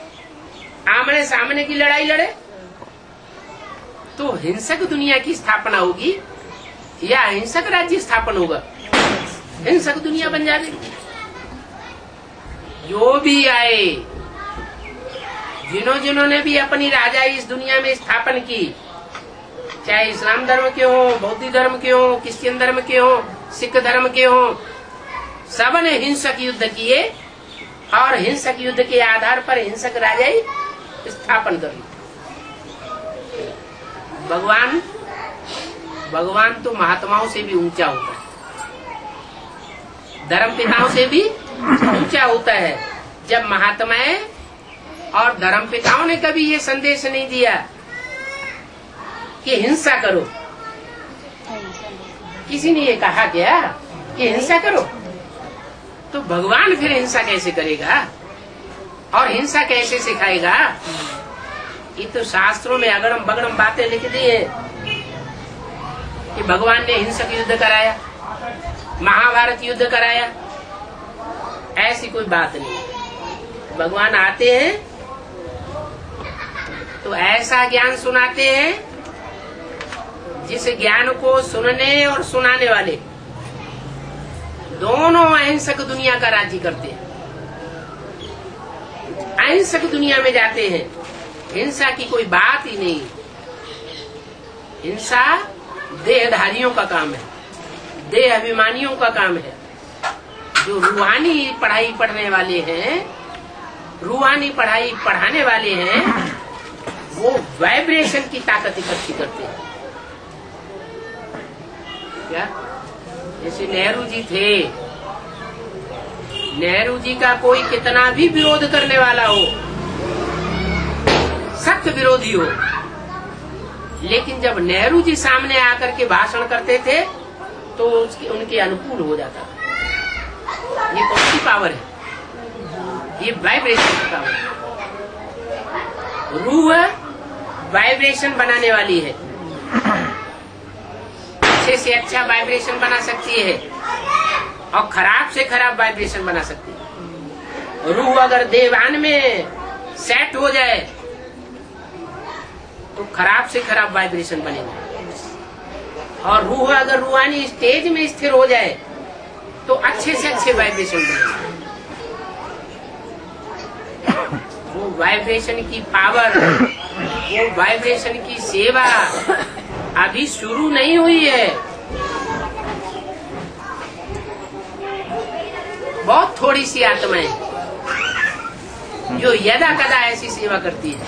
आमने सामने की लड़ाई लड़े, तो हिंसक दुनिया की स्थापना होगी या अहिंसक राज्य स्थापन होगा? हिंसक दुनिया बन जाएगी। जो भी आए, जिन्होंने भी अपनी राजाई इस दुनिया में स्थापन की, चाहे इस्लाम धर्म के हो, बौद्ध धर्म के हो, क्रिश्चियन धर्म के हो, सिख धर्म के हो, सबने हिंसक युद्ध किए और हिंसक युद्ध के आधार पर हिंसक राजाई स्थापन करी। भगवान तो महात्माओं से भी ऊंचा होता है, धर्म पिताओं से भी ऊंचा होता है। जब महात्माएं और धर्म पिताओं ने कभी ये संदेश नहीं दिया कि हिंसा करो, किसी ने ये कहा क्या कि हिंसा करो, तो भगवान फिर हिंसा कैसे करेगा और हिंसा कैसे सिखाएगा? ये तो शास्त्रों में अगड़म बगड़म बातें लिख दी है कि भगवान ने हिंसक युद्ध कराया, महाभारत युद्ध कराया। ऐसी कोई बात नहीं। भगवान आते हैं तो ऐसा ज्ञान सुनाते हैं जिस ज्ञान को सुनने और सुनाने वाले दोनों अहिंसक दुनिया का राज्य करते हैं। अहिंसक दुनिया में जाते हैं, हिंसा की कोई बात ही नहीं। हिंसा देहधारियों का काम है, देह अभिमानियों का काम है। जो रूहानी पढ़ाई पढ़ने वाले हैं, रूहानी पढ़ाई पढ़ाने वाले हैं, वो वाइब्रेशन की ताकत इकट्ठी करते हैं। क्या? जैसे नेहरू जी थे, नेहरू जी का कोई कितना भी विरोध करने वाला हो, सख्त विरोधी हो, लेकिन जब नेहरू जी सामने आकर के भाषण करते थे तो उनके अनुकूल हो जाता था। ये कौन सी पावर है? ये वाइब्रेशन की पावर है। रूह वाइब्रेशन बनाने वाली है, अच्छे से अच्छा वाइब्रेशन बना सकती है और खराब से खराब वाइब्रेशन बना सकती है। रूह अगर देवान में सेट हो जाए तो खराब से खराब वाइब्रेशन बनेगा, और रूह अगर रूहानी स्टेज में स्थिर हो जाए तो अच्छे से अच्छे वाइब्रेशन बनेगा। वो वाइब्रेशन की पावर, वो वाइब्रेशन की सेवा अभी शुरू नहीं हुई है। बहुत थोड़ी सी आत्माएं जो यदा कदा ऐसी सेवा करती है।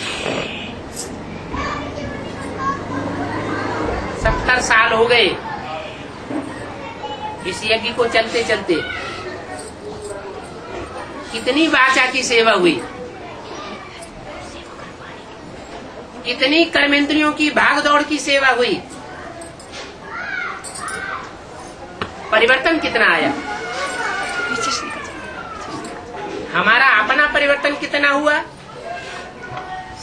70 साल हो गए इस यज्ञ को चलते चलते। कितनी वाचा की सेवा हुई, कितनी कर्मेंद्रियों की भागदौड़ की सेवा हुई, परिवर्तन कितना आया, हमारा अपना परिवर्तन कितना हुआ,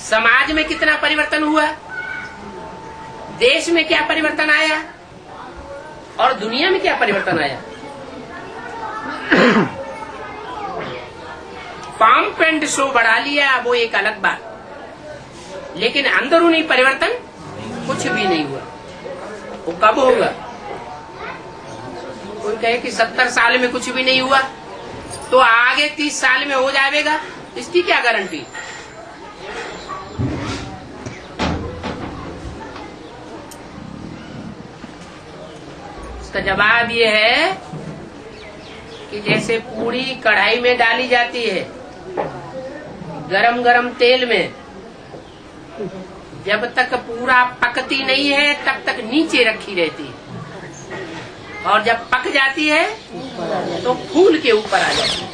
समाज में कितना परिवर्तन हुआ, देश में क्या परिवर्तन आया और दुनिया में क्या परिवर्तन आया। पंप एंड शो बढ़ा लिया वो एक अलग बात, लेकिन अंदरूनी परिवर्तन कुछ भी नहीं हुआ। वो कब होगा? कोई कहे कि 70 साल में कुछ भी नहीं हुआ तो आगे 30 साल में हो जाएगा, इसकी क्या गारंटी? इसका जवाब ये है कि जैसे पूरी कढ़ाई में डाली जाती है गरम गरम तेल में, जब तक पूरा पकती नहीं है तब तक नीचे रखी रहती है, और जब पक जाती है तो फूल के ऊपर आ जाती है।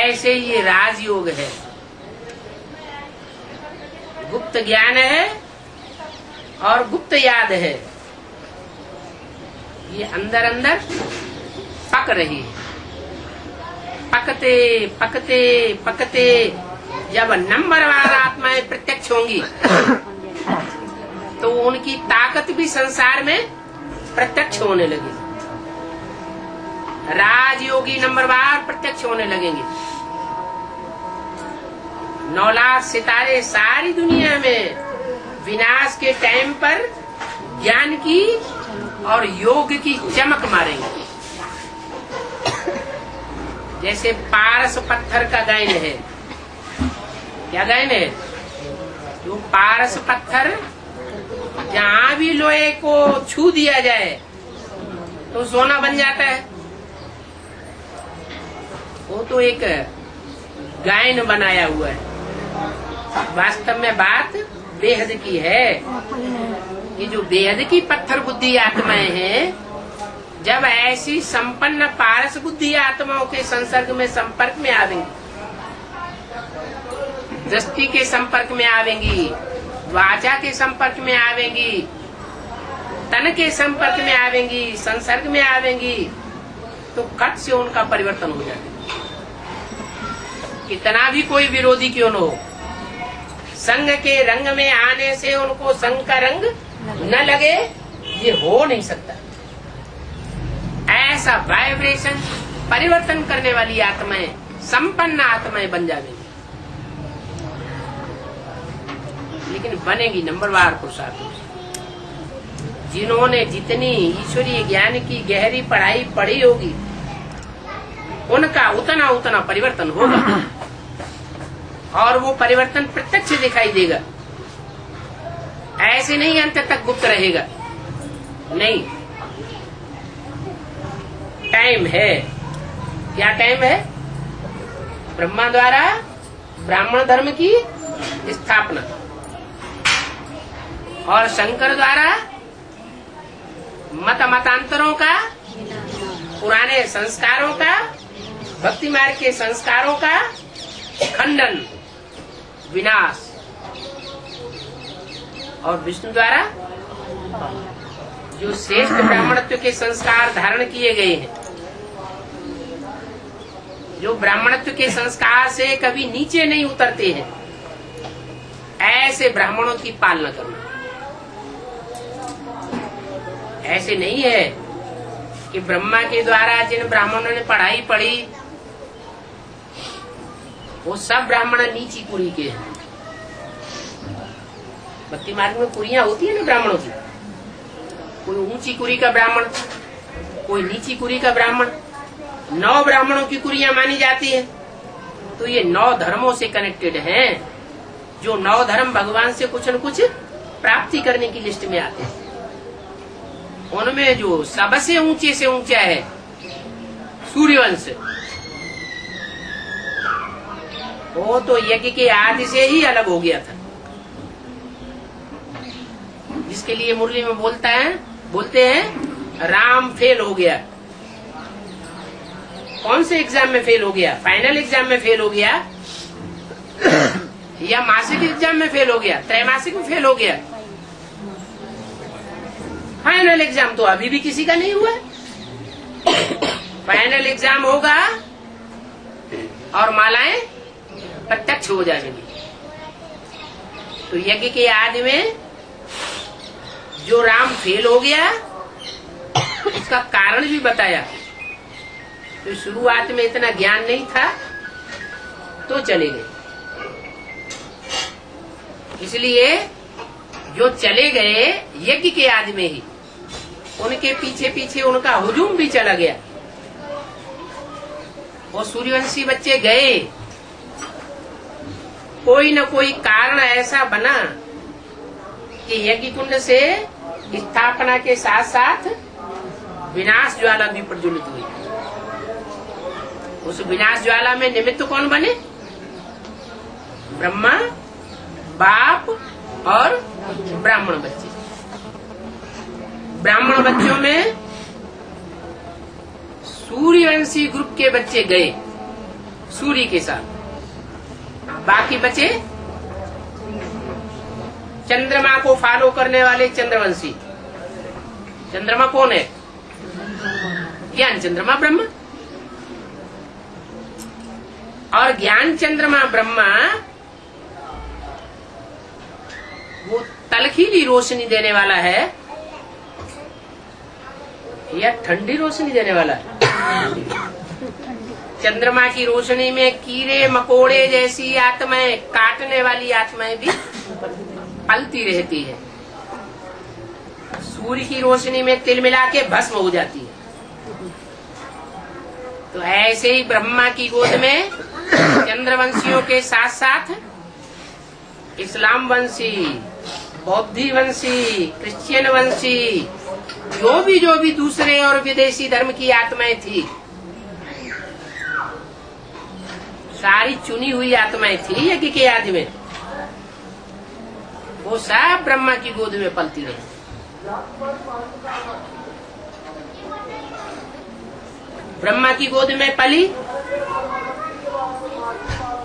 ऐसे ये राजयोग है, गुप्त ज्ञान है और गुप्त याद है। ये अंदर अंदर पक रही है, पकते पकते पकते जब नंबरवार आत्माएं प्रत्यक्ष होंगी तो उनकी ताकत भी संसार में प्रत्यक्ष होने लगी। राजयोगी नंबरवार प्रत्यक्ष होने लगेंगे। 9 लाख सितारे सारी दुनिया में विनाश के टाइम पर ज्ञान की और योग की चमक मारेंगे। जैसे पारस पत्थर का गायन है, क्या गायन है? जो पारस पत्थर जहाँ भी लोहे को छू दिया जाए तो सोना बन जाता है। वो तो एक गायन बनाया हुआ है। वास्तव में बात बेहद की है। ये जो बेहद की पत्थर बुद्धि आत्माएं हैं, जब ऐसी संपन्न पारस बुद्धि आत्माओं के संसर्ग में संपर्क में आवेंगी, दृष्टि के संपर्क में आवेंगी, वाचा के संपर्क में आवेंगी, तन के संपर्क में आवेंगी, संसर्ग में आवेंगी, तो कट से उनका परिवर्तन हो जाएगा। कितना भी कोई विरोधी क्यों न हो, संग के रंग में आने से उनको संग का रंग न लगे, ये हो नहीं सकता। ऐसा वाइब्रेशन परिवर्तन करने वाली आत्माएं संपन्न आत्माएं बन जाएंगी। लेकिन बनेगी नंबरवार पुरुषार्थ। जिन्होंने जितनी ईश्वरीय ज्ञान की गहरी पढ़ाई पढ़ी होगी उनका उतना उतना परिवर्तन होगा, और वो परिवर्तन प्रत्यक्ष दिखाई देगा। ऐसे नहीं अंत तक गुप्त रहेगा, नहीं। टाइम है। क्या टाइम है? ब्रह्मा द्वारा ब्राह्मण धर्म की स्थापना और शंकर द्वारा मतांतरों का, पुराने संस्कारों का, भक्ति मार्ग के संस्कारों का खंडन, विनाश, और विष्णु द्वारा जो श्रेष्ठ ब्राह्मणत्व के संस्कार धारण किए गए हैं, जो ब्राह्मणत्व के संस्कार से कभी नीचे नहीं उतरते हैं, ऐसे ब्राह्मणों की पालना करना। ऐसे नहीं है कि ब्रह्मा के द्वारा जिन ब्राह्मणों ने पढ़ाई पढ़ी वो सब ब्राह्मण नीची कुरी के हैं। भक्ति मार्ग में कुरियां होती है ना ब्राह्मणों की, कोई ऊंची कुरी का ब्राह्मण, कोई नीची कुरी का ब्राह्मण। 9 ब्राह्मणों की कुरियां मानी जाती है। तो ये 9 धर्मों से कनेक्टेड हैं, जो 9 धर्म भगवान से कुछ न कुछ प्राप्ति करने की लिस्ट में आते हैं। उनमें जो सबसे ऊंचे से ऊंचा है सूर्यवंश, वो तो यज्ञ के आदि से ही अलग हो गया था। जिसके लिए मुरली में बोलते हैं राम फेल हो गया। कौन से एग्जाम में फेल हो गया? फाइनल एग्जाम में फेल हो गया या मासिक एग्जाम में फेल हो गया, त्रैमासिक में फेल हो गया? फाइनल एग्जाम तो अभी भी किसी का नहीं हुआ। फाइनल एग्जाम होगा और मालाएं प्रत्यक्ष हो जाएंगी। तो यज्ञ के आदि में जो राम फेल हो गया उसका कारण भी बताया। तो शुरुआत में इतना ज्ञान नहीं था तो चले गए। इसलिए जो चले गए यज्ञ के आदि में ही, उनके पीछे पीछे उनका हुजूम भी चला गया। वो सूर्यवंशी बच्चे गए, कोई न कोई कारण ऐसा बना कि यज्ञ कुंड से स्थापना के साथ साथ विनाश ज्वाला भी प्रज्वलित हुई। उस विनाश ज्वाला में निमित्त कौन बने? ब्रह्मा, बाप और ब्राह्मण बच्चे। ब्राह्मण बच्चों में सूर्यवंशी ग्रुप के बच्चे गए सूर्य के साथ, बाकी बचे चंद्रमा को फॉलो करने वाले चंद्रवंशी। चंद्रमा कौन है? ज्ञान चंद्रमा ब्रह्मा। और ज्ञान चंद्रमा ब्रह्मा वो तलखीली रोशनी देने वाला है या ठंडी रोशनी देने वाला है? चंद्रमा की रोशनी में कीड़े मकोड़े जैसी आत्माएं, काटने वाली आत्माएं भी पलती रहती है। सूर्य की रोशनी में तिल मिला के भस्म हो जाती है। तो ऐसे ही ब्रह्मा की गोद में चंद्रवंशियों के साथ साथ इस्लाम वंशी, बौद्धी वंशी, क्रिश्चियन वंशी, जो भी दूसरे और विदेशी धर्म की आत्माएं थी, सारी चुनी हुई आत्माएं थी यज्ञ के आदि में, वो सब ब्रह्मा की गोद में पलती रही। ब्रह्मा की गोद में पली,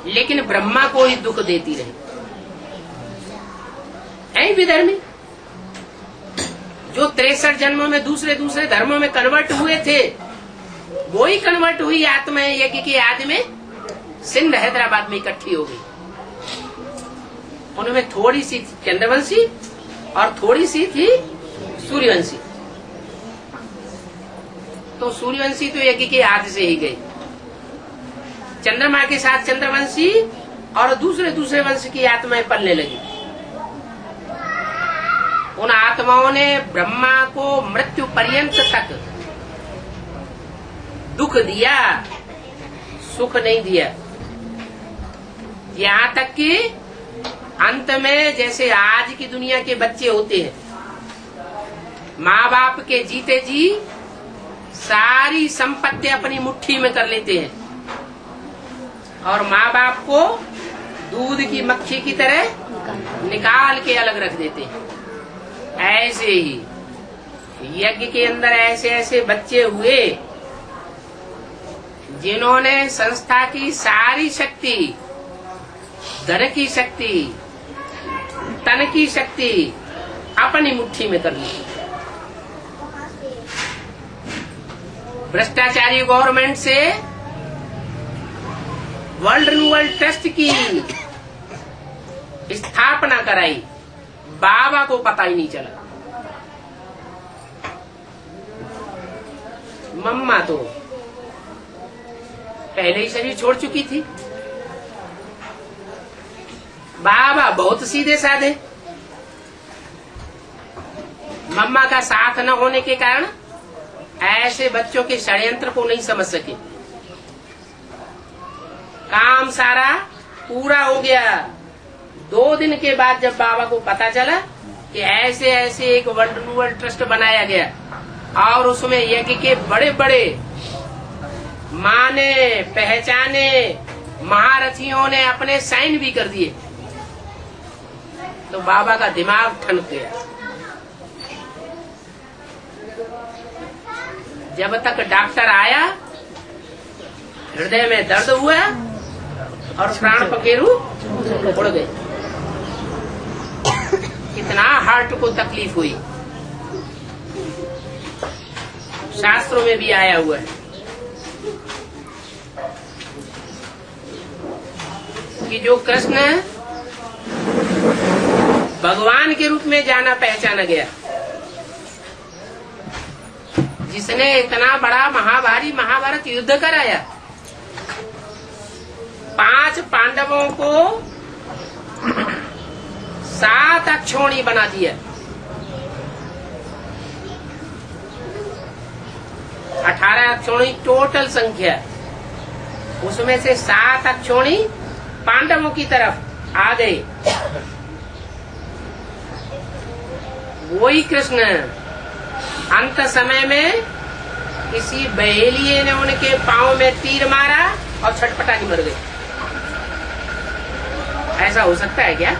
लेकिन ब्रह्मा को ही दुख देती रही। ऐ विधर्मी जो 63 जन्मों में दूसरे धर्मों में कन्वर्ट हुए थे, वो ही कन्वर्ट हुई आत्माएं यज्ञ के आदि में सिंध हैदराबाद में इकट्ठी हो गई। उनमें थोड़ी सी थी चंद्रवंशी और थोड़ी सी थी सूर्यवंशी। तो सूर्यवंशी तो यज्ञ के आदि से ही गई। चंद्रमा के साथ चंद्रवंशी और दूसरे वंश की आत्माएं पलने लगी। उन आत्माओं ने ब्रह्मा को मृत्यु पर्यंत तक दुख दिया, सुख नहीं दिया। यहाँ तक कि अंत में जैसे आज की दुनिया के बच्चे होते हैं, माँ बाप के जीते जी सारी संपत्ति अपनी मुट्ठी में कर लेते हैं और माँ बाप को दूध की मक्खी की तरह निकाल के अलग रख देते हैं। ऐसे ही यज्ञ के अंदर ऐसे ऐसे बच्चे हुए जिन्होंने संस्था की सारी शक्ति, धन की शक्ति, तन की शक्ति अपनी मुट्ठी में कर ली। भ्रष्टाचारी गवर्नमेंट से वर्ल्ड रिन्यूअल ट्रस्ट की स्थापना कराई, बाबा को पता ही नहीं चला। मम्मा तो पहले ही शरीर छोड़ चुकी थी। बाबा बहुत सीधे साधे, मम्मा का साथ न होने के कारण ऐसे बच्चों के षड्यंत्र को नहीं समझ सके। काम सारा पूरा हो गया। 2 दिन के बाद जब बाबा को पता चला कि ऐसे ऐसे एक वर्ल्ड रिन्यूअल ट्रस्ट बनाया गया और उसमें यज्ञ के बड़े बड़े माने पहचाने महारथियों ने अपने साइन भी कर दिए, तो बाबा का दिमाग ठनक गया। जब तक डॉक्टर आया हृदय में दर्द हुआ और प्राण पखेरु उड़ गए। कितना हार्ट को तकलीफ हुई, शास्त्रों में भी आया हुआ है कि जो कृष्ण भगवान के रूप में जाना पहचाना गया, जिसने इतना बड़ा महाभारत युद्ध कराया, 5 पांडवों को 7 अक्षौणी बना दिया, 18 अक्षौणी टोटल संख्या, उसमें से 7 अक्षौणी पांडवों की तरफ आ गए। वही कृष्ण अंत समय में किसी बहेलिये ने उनके पांव में तीर मारा और छटपटा के मर गए। ऐसा हो सकता है क्या?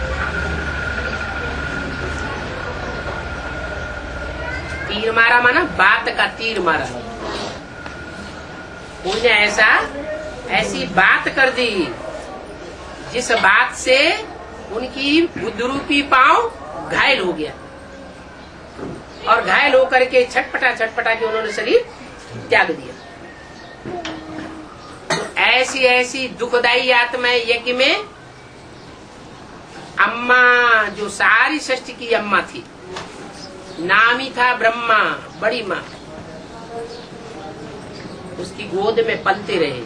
तीर मारा माना बात का तीर मारा। उन्हें ऐसी बात कर दी जिस बात से उनकी बुद्धरूपी पांव घायल हो गया और घायल होकर के छटपटा के उन्होंने शरीर त्याग दिया। तो ऐसी दुखदायी आत्माएं यज्ञ में अम्मा, जो सारी सृष्टि की अम्मा थी, नाम ही था ब्रह्मा, बड़ी माँ, उसकी गोद में पलते रहे।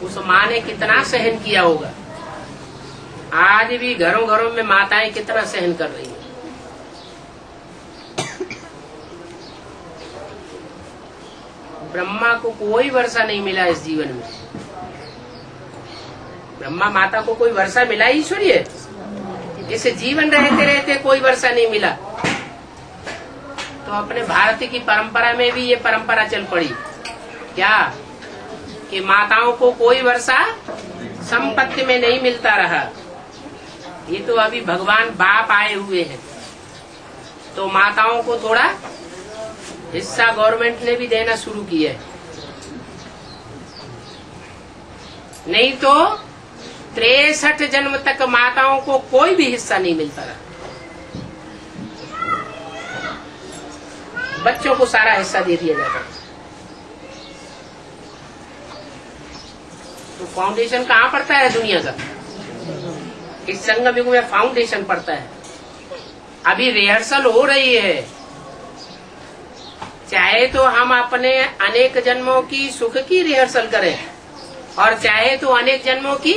उस माँ ने कितना सहन किया होगा। आज भी घरों में माताएं कितना सहन कर रही हैं। ब्रह्मा को कोई वर्षा नहीं मिला इस जीवन में। ब्रह्मा माता को कोई वर्षा मिला ईश्वरीय? इसे जीवन रहते रहते कोई वर्षा नहीं मिला। तो अपने भारत की परंपरा में भी ये परंपरा चल पड़ी क्या कि माताओं को कोई वर्षा संपत्ति में नहीं मिलता रहा। ये तो अभी भगवान बाप आए हुए हैं, तो माताओं को थोड़ा हिस्सा गवर्नमेंट ने भी देना शुरू किया है। नहीं तो 63 जन्म तक माताओं को कोई भी हिस्सा नहीं मिलता रहा। बच्चों को सारा हिस्सा दे दिया जाता। तो फाउंडेशन कहाँ पड़ता है दुनिया का? इस संगम युग में फाउंडेशन पड़ता है। अभी रिहर्सल हो रही है। चाहे तो हम अपने अनेक जन्मों की सुख की रिहर्सल करें और चाहे तो अनेक जन्मों की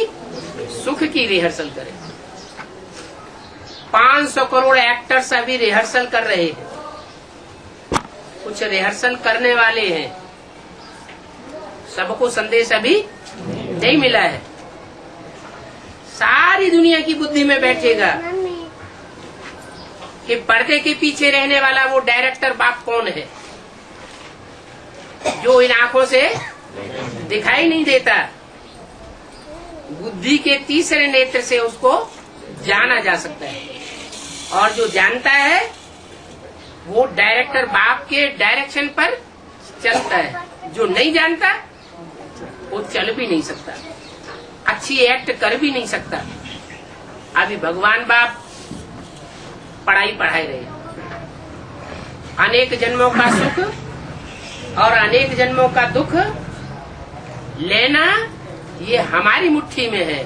सुख की रिहर्सल करें। 500 करोड़ एक्टर्स अभी रिहर्सल कर रहे हैं। कुछ रिहर्सल करने वाले हैं, सबको संदेश अभी नहीं मिला है। सारी दुनिया की बुद्धि में बैठेगा कि पर्दे के पीछे रहने वाला वो डायरेक्टर बाप कौन है, जो इन आंखों से दिखाई नहीं देता। बुद्धि के तीसरे नेत्र से उसको जाना जा सकता है, और जो जानता है वो डायरेक्टर बाप के डायरेक्शन पर चलता है। जो नहीं जानता वो चल भी नहीं सकता, अच्छी एक्ट कर भी नहीं सकता। अभी भगवान बाप पढ़ाई रहे। अनेक जन्मों का सुख और अनेक जन्मों का दुख लेना ये हमारी मुट्ठी में है।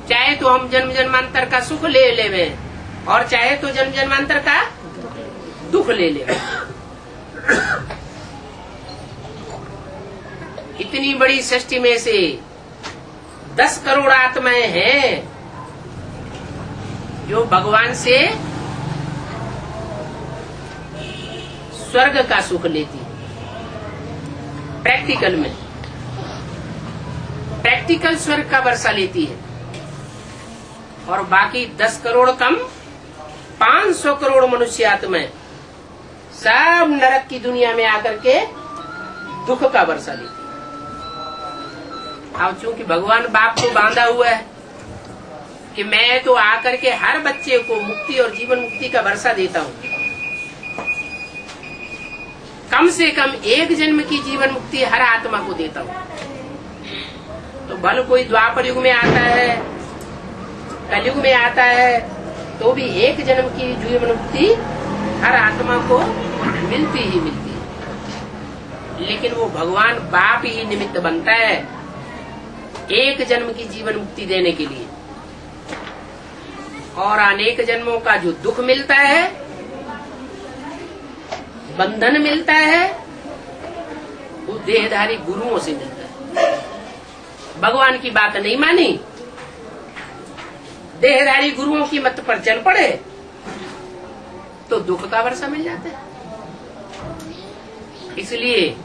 चाहे तो हम जन्म जन्मांतर का सुख ले लेवे और चाहे तो जन्म जन्मांतर का दुख ले लेवे। इतनी बड़ी सृष्टि में से 10 करोड़ आत्माएं हैं जो भगवान से स्वर्ग का सुख लेती है। प्रैक्टिकल स्वर्ग का वर्षा लेती है, और बाकी 10 करोड़ कम 500 करोड़ मनुष्य आत्माएं सब नरक की दुनिया में आकर के दुख का वर्षा लेती है। अब चूंकि भगवान बाप को बांधा हुआ है कि मैं तो आकर के हर बच्चे को मुक्ति और जीवन मुक्ति का वर्षा देता हूँ, कम से कम एक जन्म की जीवन मुक्ति हर आत्मा को देता हूँ। तो भले कोई द्वापर युग में आता है, कलयुग में आता है, तो भी एक जन्म की जीवन मुक्ति हर आत्मा को मिलती ही मिलती है। लेकिन वो भगवान बाप ही निमित्त बनता है एक जन्म की जीवन मुक्ति देने के लिए। और अनेक जन्मों का जो दुख मिलता है, बंधन मिलता है, वो देहधारी गुरुओं से मिलता है। भगवान की बात नहीं मानी, देहधारी गुरुओं की मत पर चल पड़े, तो दुख का वर्षा मिल जाता है। इसलिए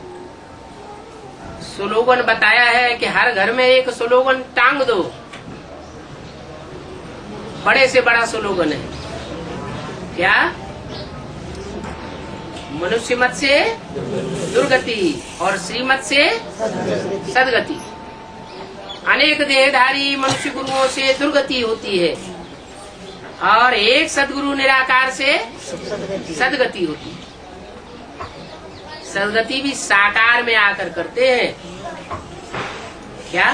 स्लोगन बताया है कि हर घर में एक स्लोगन टांग दो। बड़े से बड़ा स्लोगन है क्या? मनुष्य मत से दुर्गति और श्रीमत से सदगति। अनेक देहधारी मनुष्य गुरुओं से दुर्गति होती है और एक सदगुरु निराकार से सदगति होती है। सदगति भी साकार में आकर करते हैं क्या?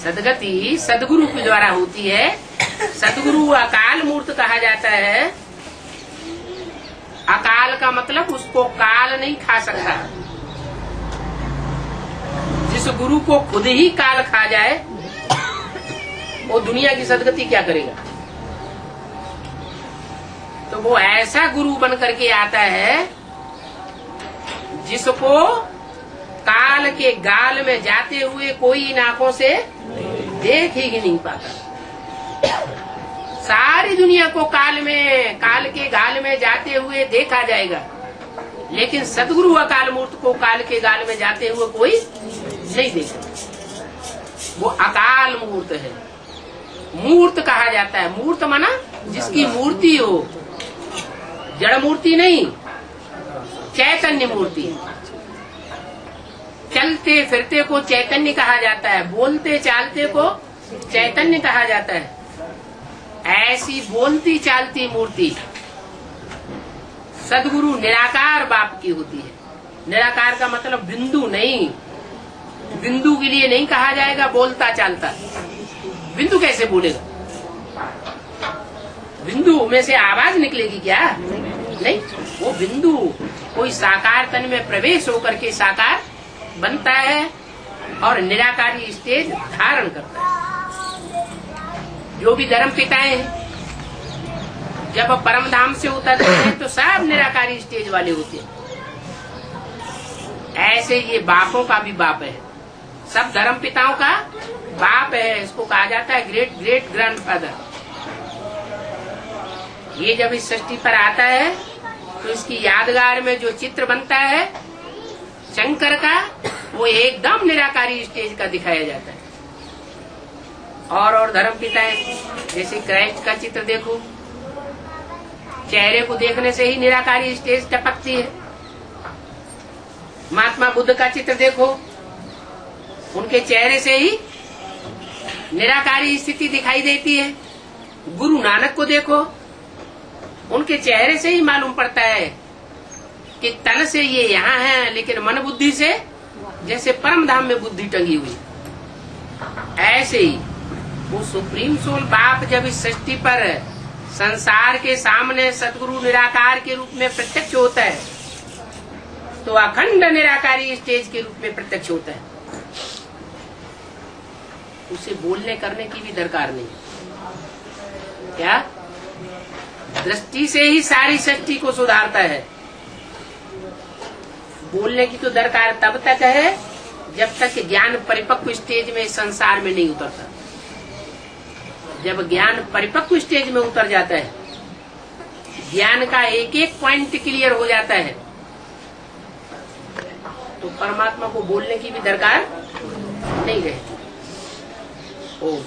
सदगति सदगुरु के द्वारा होती है। सदगुरु अकाल मूर्त कहा जाता है। अकाल का मतलब उसको काल नहीं खा सकता। जिस गुरु को खुद ही काल खा जाए, वो दुनिया की सदगति क्या करेगा? तो वो ऐसा गुरु बन करके आता है जिसको काल के गाल में जाते हुए कोई इन आंखों से देख ही नहीं पाता। सारी दुनिया को काल के गाल में जाते हुए देखा जाएगा, लेकिन सदगुरु अकाल मूर्त को काल के गाल में जाते हुए कोई नहीं देखा। वो अकाल मूर्त है। मूर्त कहा जाता है। मूर्त माना जिसकी मूर्ति हो, जड़ मूर्ति नहीं, चैतन्य मूर्ति। चलते फिरते को चैतन्य कहा जाता है, बोलते चालते को चैतन्य कहा जाता है। ऐसी बोलती चालती मूर्ति सदगुरु निराकार बाप की होती है। निराकार का मतलब बिंदु नहीं, बिंदु के लिए नहीं कहा जाएगा बोलता चालता। बिंदु कैसे बोलेगा? बिंदु में से आवाज निकलेगी क्या? नहीं। वो बिंदु कोई साकार तन में प्रवेश होकर के साकार बनता है और निराकारी स्टेज धारण करता है। जो भी धर्म पिताएं हैं, जब परम धाम से उतरते हैं तो सब निराकारी स्टेज वाले होते हैं। ऐसे ये बापों का भी बाप है, सब धर्म पिताओं का बाप है। इसको कहा जाता है ग्रेट ग्रेट ग्रैंडफादर। ये जब इस सृष्टि पर आता है तो इसकी यादगार में जो चित्र बनता है शंकर का, वो एकदम निराकारी स्टेज का दिखाया जाता है। और धर्म पिताएं जैसे क्राइस्ट का चित्र देखो, चेहरे को देखने से ही निराकारी स्टेज टपकती है। महात्मा बुद्ध का चित्र देखो, उनके चेहरे से ही निराकारी स्थिति दिखाई देती है। गुरु नानक को देखो, उनके चेहरे से ही मालूम पड़ता है कि तन से ये यहाँ है, लेकिन मन बुद्धि से जैसे परम धाम में बुद्धि टंगी हुई। ऐसे ही वो सुप्रीम सोल बाप जब इस सृष्टि पर संसार के सामने सदगुरु निराकार के रूप में प्रत्यक्ष होता है, तो अखंड निराकारी स्टेज के रूप में प्रत्यक्ष होता है। उसे बोलने करने की भी दरकार नहीं। क्या? दृष्टि से ही सारी सृष्टि को सुधारता है। बोलने की तो दरकार तब तक है जब तक ज्ञान परिपक्व स्टेज में संसार में नहीं उतरता। जब ज्ञान परिपक्व स्टेज में उतर जाता है, ज्ञान का एक एक पॉइंट क्लियर हो जाता है, तो परमात्मा को बोलने की भी दरकार नहीं रहती। ओम।